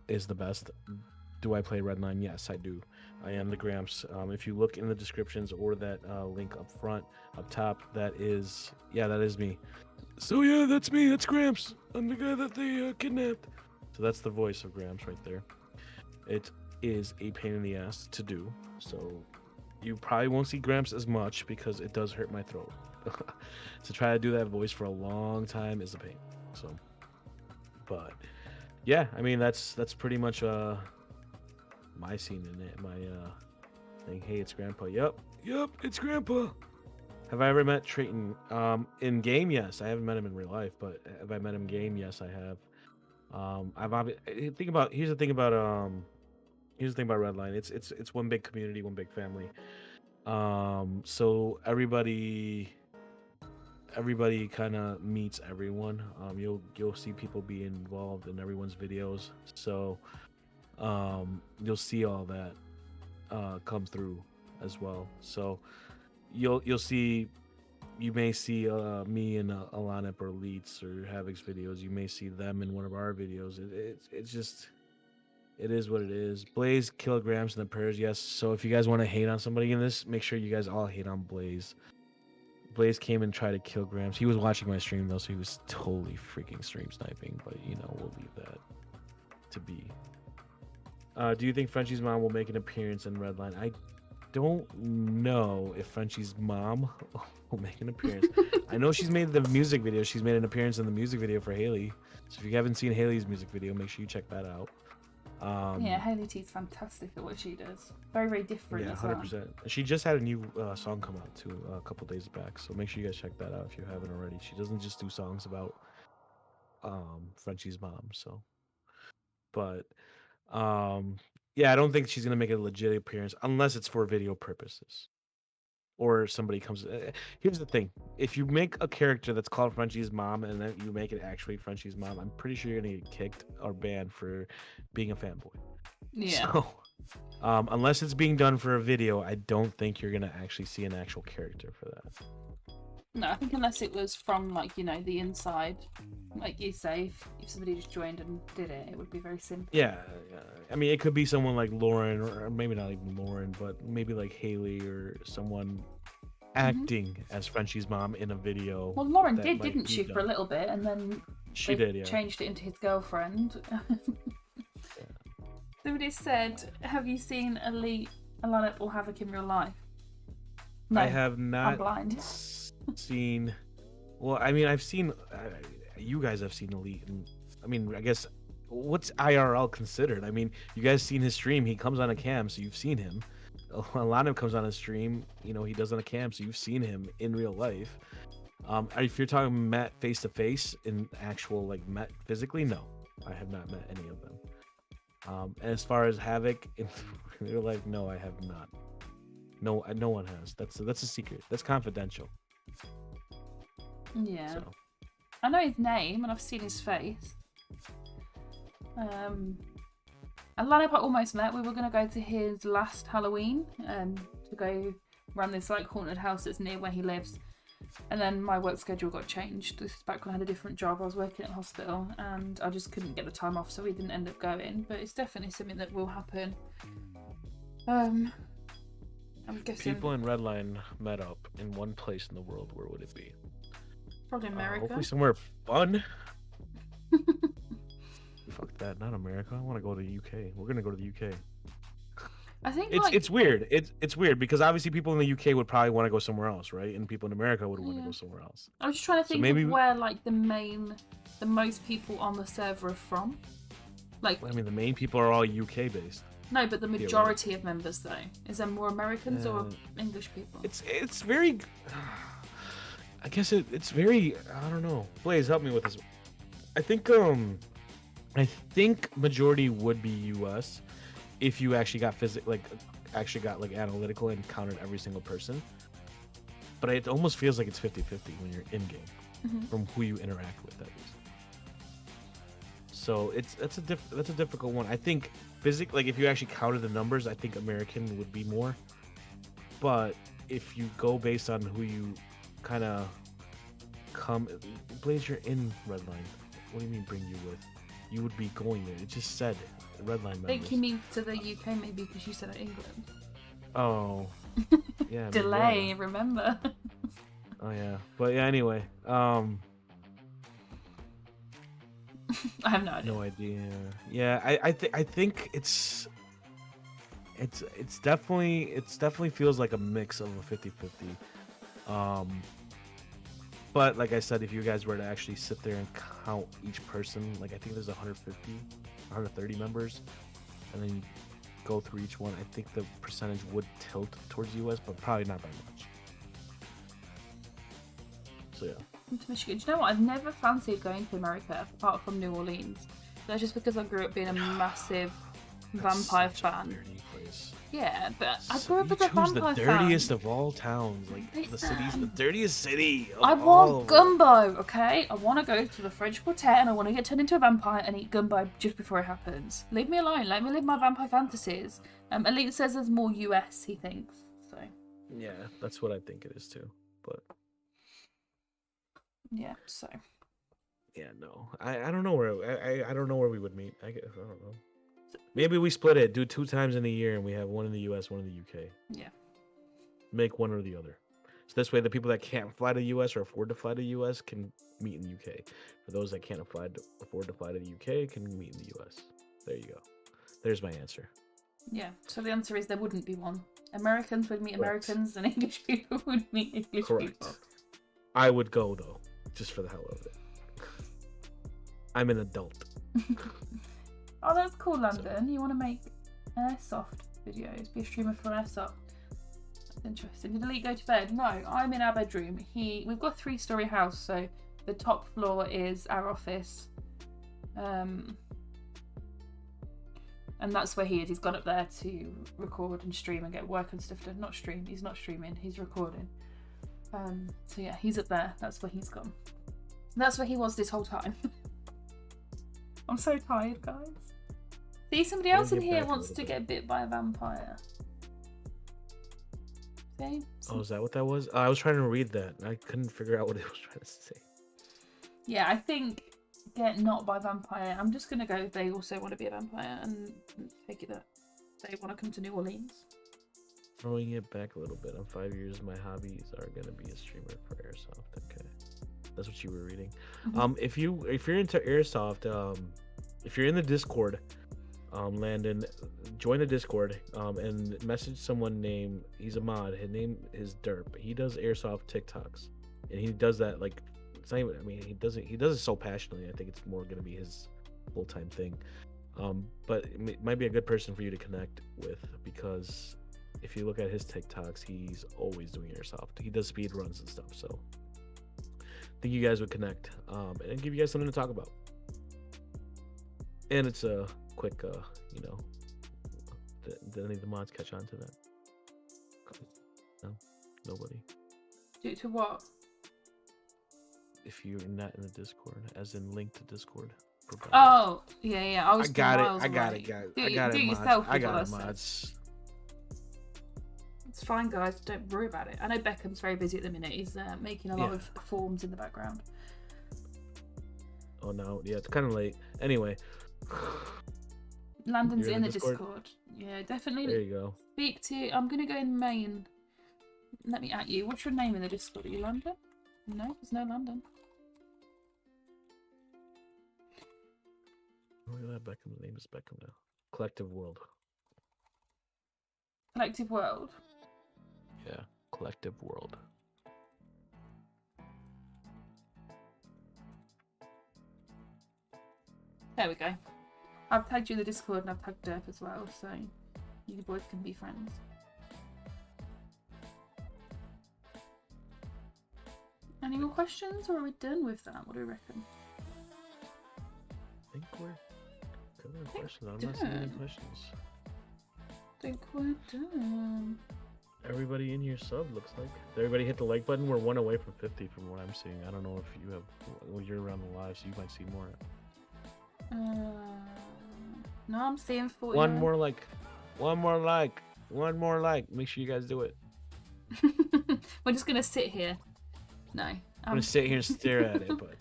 is the best. Do I play Redline? Yes, I do. I am the Gramps. If you look in the descriptions or that link up front, up top, that is me. So yeah, that's me. That's Gramps. I'm the guy that they kidnapped. So that's the voice of Gramps right there. It is a pain in the ass to do. So you probably won't see Gramps as much because it does hurt my throat. To try to do that voice for a long time is a pain. So, but yeah, I mean that's pretty much my scene in it. My thing. Hey, it's Grandpa. Yep, it's Grandpa. Have I ever met Trayton? In game, yes. I haven't met him in real life, but have I met him in game? Yes, I have. Here's the thing about Redline. It's one big community, one big family. So everybody kind of meets everyone. You'll see people be involved in everyone's videos. So you'll see all that come through as well. So you may see me in Alanip or Leets or Havoc's videos. You may see them in one of our videos. It's just, it is what it is. Blaze kilograms in the prayers, yes. So if you guys want to hate on somebody in this, make sure you guys all hate on Blaze. Blaze came and tried to kill Grams. He was watching my stream though, so he was totally freaking stream sniping. But we'll leave that to be. Do you think Frenchie's mom will make an appearance in Redline? I don't know if Frenchie's mom will make an appearance. I know she's made the music video. She's made an appearance in the music video for Haley. So if you haven't seen Haley's music video, make sure you check that out. Yeah, Haley T's fantastic at what she does. Very, very different. Yeah, 100%. She just had a new song come out too a couple days back, so make sure you guys check that out if you haven't already. She doesn't just do songs about Frenchie's mom. So, but yeah, I don't think she's gonna make a legit appearance unless it's for video purposes. Or somebody comes. Here's the thing: if you make a character that's called Frenchie's mom and then you make it actually Frenchie's mom, I'm pretty sure you're gonna get kicked or banned for being a fanboy. Yeah. So, unless it's being done for a video, I don't think you're gonna actually see an actual character for that. No, I think unless it was from the inside, like you say, if somebody just joined and did it, it would be very simple. Yeah, I mean, it could be someone like Lauren, or maybe not even Lauren, but maybe like Haley or someone acting as Frenchie's mom in a video. Well, Lauren did, didn't she, for a little bit, and then she did, yeah. Changed it into his girlfriend. Yeah. Somebody said, "Have you seen Elite, Alanip, or Havoc in real life?" No, I have not. I'm blind. Seen. Well, I mean, I've seen. You guys have seen Elite, and I mean, I guess what's IRL considered? I mean, you guys seen his stream. He comes on a cam, so you've seen him. Alana comes on a stream. He does on a cam, so you've seen him in real life. If you're talking met face to face in actual met physically, no, I have not met any of them. And as far as Havoc in real life, no, I have not. No one has. That's a secret. That's confidential. Yeah. So. I know his name and I've seen his face. Alanip I almost met. We were going to go to his last Halloween to go run this haunted house that's near where he lives. And then my work schedule got changed. This is back when I had a different job. I was working at a hospital and I just couldn't get the time off, so we didn't end up going. But it's definitely something that will happen. I'm guessing People in Redline met up in one place in the world. Where would it be? probably America. Hopefully somewhere fun. Fuck that, not America. I want to go to the UK. We're gonna go to the UK. I think it's weird. It's weird because obviously people in the UK would probably want to go somewhere else, right? And people in America would want to go somewhere else. I was just trying to think maybe of where the most people on the server are from. I mean, the main people are all UK based. No, but the majority of members though, is there more Americans or English people? It's very. I guess it's very. I don't know. Blaze, help me with this. I think majority would be US if you actually got analytical and counted every single person. But it almost feels like it's 50-50 when you're in game from who you interact with at least. So that's a difficult one. I think if you actually counted the numbers, I think American would be more. But if you go based on who you kind of come. Blaze, you're in Redline. What do you mean bring you with? You would be going there. It just said Redline members. I think you mean to the UK maybe because you said England. Oh. Yeah. Delay, yeah. remember? Oh yeah. But yeah, anyway. I have no idea. No idea. Yeah, I think it's definitely feels like a mix of a 50-50. But like I said, if you guys were to actually sit there and count each person, like I think there's 150, 130 members, and then you go through each one, I think the percentage would tilt towards US, but probably not by much. So yeah. To Michigan. Do you know what? I've never fancied going to America apart from New Orleans. That's just because I grew up being a massive vampire fan. Yeah, but I grew up as a vampire the dirtiest of all towns. Like the city's the dirtiest city. I want gumbo, okay? I want to go to the French Quartet and I want to get turned into a vampire and eat gumbo just before it happens. Leave me alone. Let me live my vampire fantasies. Elite says there's more US, he thinks. So. Yeah, that's what I think it is too. But. Yeah, so. Yeah, no. I don't know where I don't know where we would meet. I don't know. Maybe we split it, do 2 times in a year, and we have one in the US, one in the UK. Yeah. Make one or the other. So this way, the people that can't fly to the US or afford to fly to the US can meet in the UK. For those that can't afford to fly to the UK, can meet in the US. There you go. There's my answer. Yeah. So the answer is there wouldn't be one. Americans would meet Correct. Americans, and English people would meet English Correct. people. I would go though, just for the hell of it. I'm an adult. Oh, that's cool, London. You want to make airsoft videos? Be a streamer for airsoft. That's interesting. Did Elite go to bed? No, I'm in our bedroom. We've got a 3-story house, so the top floor is our office. And that's where he is. He's gone up there to record and stream and get work and stuff done. Not stream. He's not streaming. He's recording. So yeah, he's up there. That's where he's gone. That's where he was this whole time. I'm so tired, guys. See, somebody else in here wants to get bit by a vampire. See? Oh, is that what that was? I was trying to read that, and I couldn't figure out what it was trying to say. Yeah, I think get not by vampire. I'm just gonna go. They also want to be a vampire, and take it that they want to come to New Orleans. Throwing it back a little bit. In 5 years, my hobbies are gonna be a streamer for airsoft. Okay, that's what you were reading. Mm-hmm. If you're into airsoft, if you're in the Discord, Landon, join the Discord, and message someone named. He's a mod. His name is Derp. He does airsoft TikToks, and he does that like. It's not even, I mean, he does it so passionately. I think it's more gonna be his full-time thing. But it might be a good person for you to connect with, because if you look at his TikToks, he's always doing airsoft. He does speed runs and stuff. So I think you guys would connect, and give you guys something to talk about. And it's a quick, did any of the mods catch on to that? No, nobody. To what? If you're not in the Discord, as in link to Discord. Oh, yeah. I got it, guys. I got it, yourself. I got it, mods. It's fine, guys. Don't worry about it. I know Beckham's very busy at the minute. He's making a lot of forms in the background. Oh no, yeah, it's kind of late. Anyway. Landon's in the Discord. Yeah, definitely. There you go. Speak to. I'm gonna go in main. Let me at you. What's your name in the Discord? Are you London? No, there's no London. Look at that. Beckham's name is Beckham now. Collective World. Collective World. Yeah, Collective World. There we go. I've tagged you in the Discord and I've tagged Derp as well, so you boys can be friends. Any more questions, or are we done with that? What do we reckon? I think we're covering questions. I'm not seeing any questions. I think we're done. Everybody in here sub, looks like. Everybody hit the like button. We're 1 away from 50 from what I'm seeing. I don't know if you have. Well, you're around the live, so you might see more. No, I'm seeing 40. One more like. One more like. One more like. Make sure you guys do it. We're just gonna sit here No. I'm gonna sit here and stare at it, but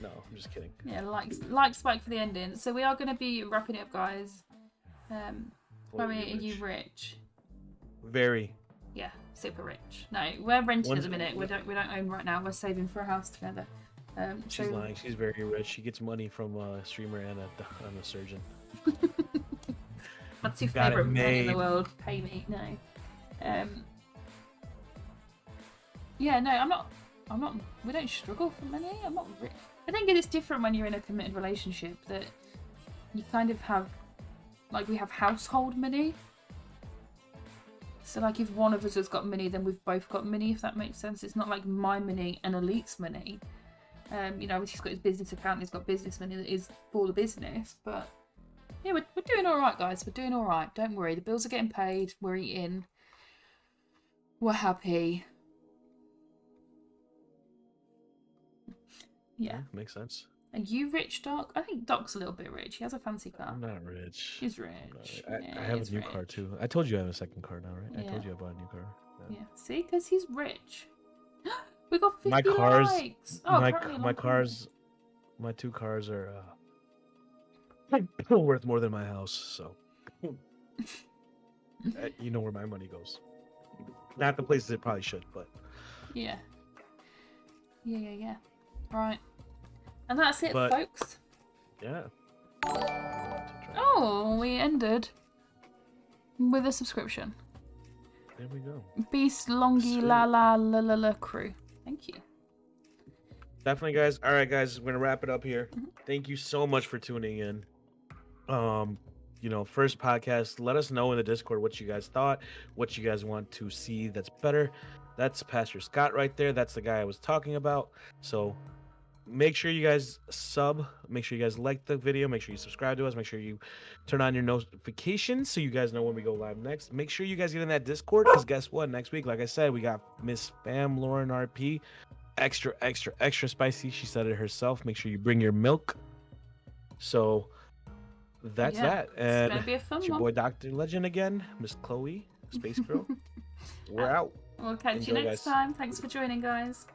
no, I'm just kidding. Yeah, like Spike for the ending. So we are going to be wrapping it up, guys. Chloe, are you rich? Very. Yeah, super rich. No, we're renting at the minute. We don't own right now. We're saving for a house together. She's lying. She's very rich. She gets money from a streamer and a surgeon. That's your favourite man in the world. Pay me. No. Yeah, no, I'm not. We don't struggle for money. I'm not rich. I think it is different when you're in a committed relationship that you kind of have, like, we have household money. So, like, if one of us has got money, then we've both got money, if that makes sense. It's not like my money and Elite's money. You know, he's got his business account and he's got business money that is for the business. But, yeah, we're doing all right, guys. We're doing all right. Don't worry. The bills are getting paid. We're eating. We're happy. Yeah. Makes sense. Are you rich, Doc? I think Doc's a little bit rich. He has a fancy car. I'm not rich. He's rich. I have a new car too. I told you I have a second car now, right? Yeah. I told you I bought a new car. Yeah. See, because he's rich. We got 50 my cars, likes. Oh, my two cars are worth more than my house. So you know where my money goes. Not the places it probably should, but yeah. Right. And that's it, folks. Yeah. Oh, we ended with a subscription. There we go. Beast Longy La La La La La Crew. Thank you. Definitely, guys. All right, guys, we're gonna wrap it up here. Thank you so much for tuning in. You know, first podcast. Let us know in the Discord what you guys thought, what you guys want to see that's better. That's Pastor Scott right there. That's the guy I was talking about. So make sure you guys sub. Make sure you guys like the video. Make sure you subscribe to us. Make sure you turn on your notifications so you guys know when we go live next. Make sure you guys get in that Discord because guess what? Next week, like I said, we got Miss Fam Lauren RP. Extra, extra, extra spicy. She said it herself. Make sure you bring your milk. So that's that. And it's gonna be a fun it's your one. boy Dr. Legend again, Miss Chloe, Space Girl. We're out. We'll catch you next time. Thanks for joining, guys.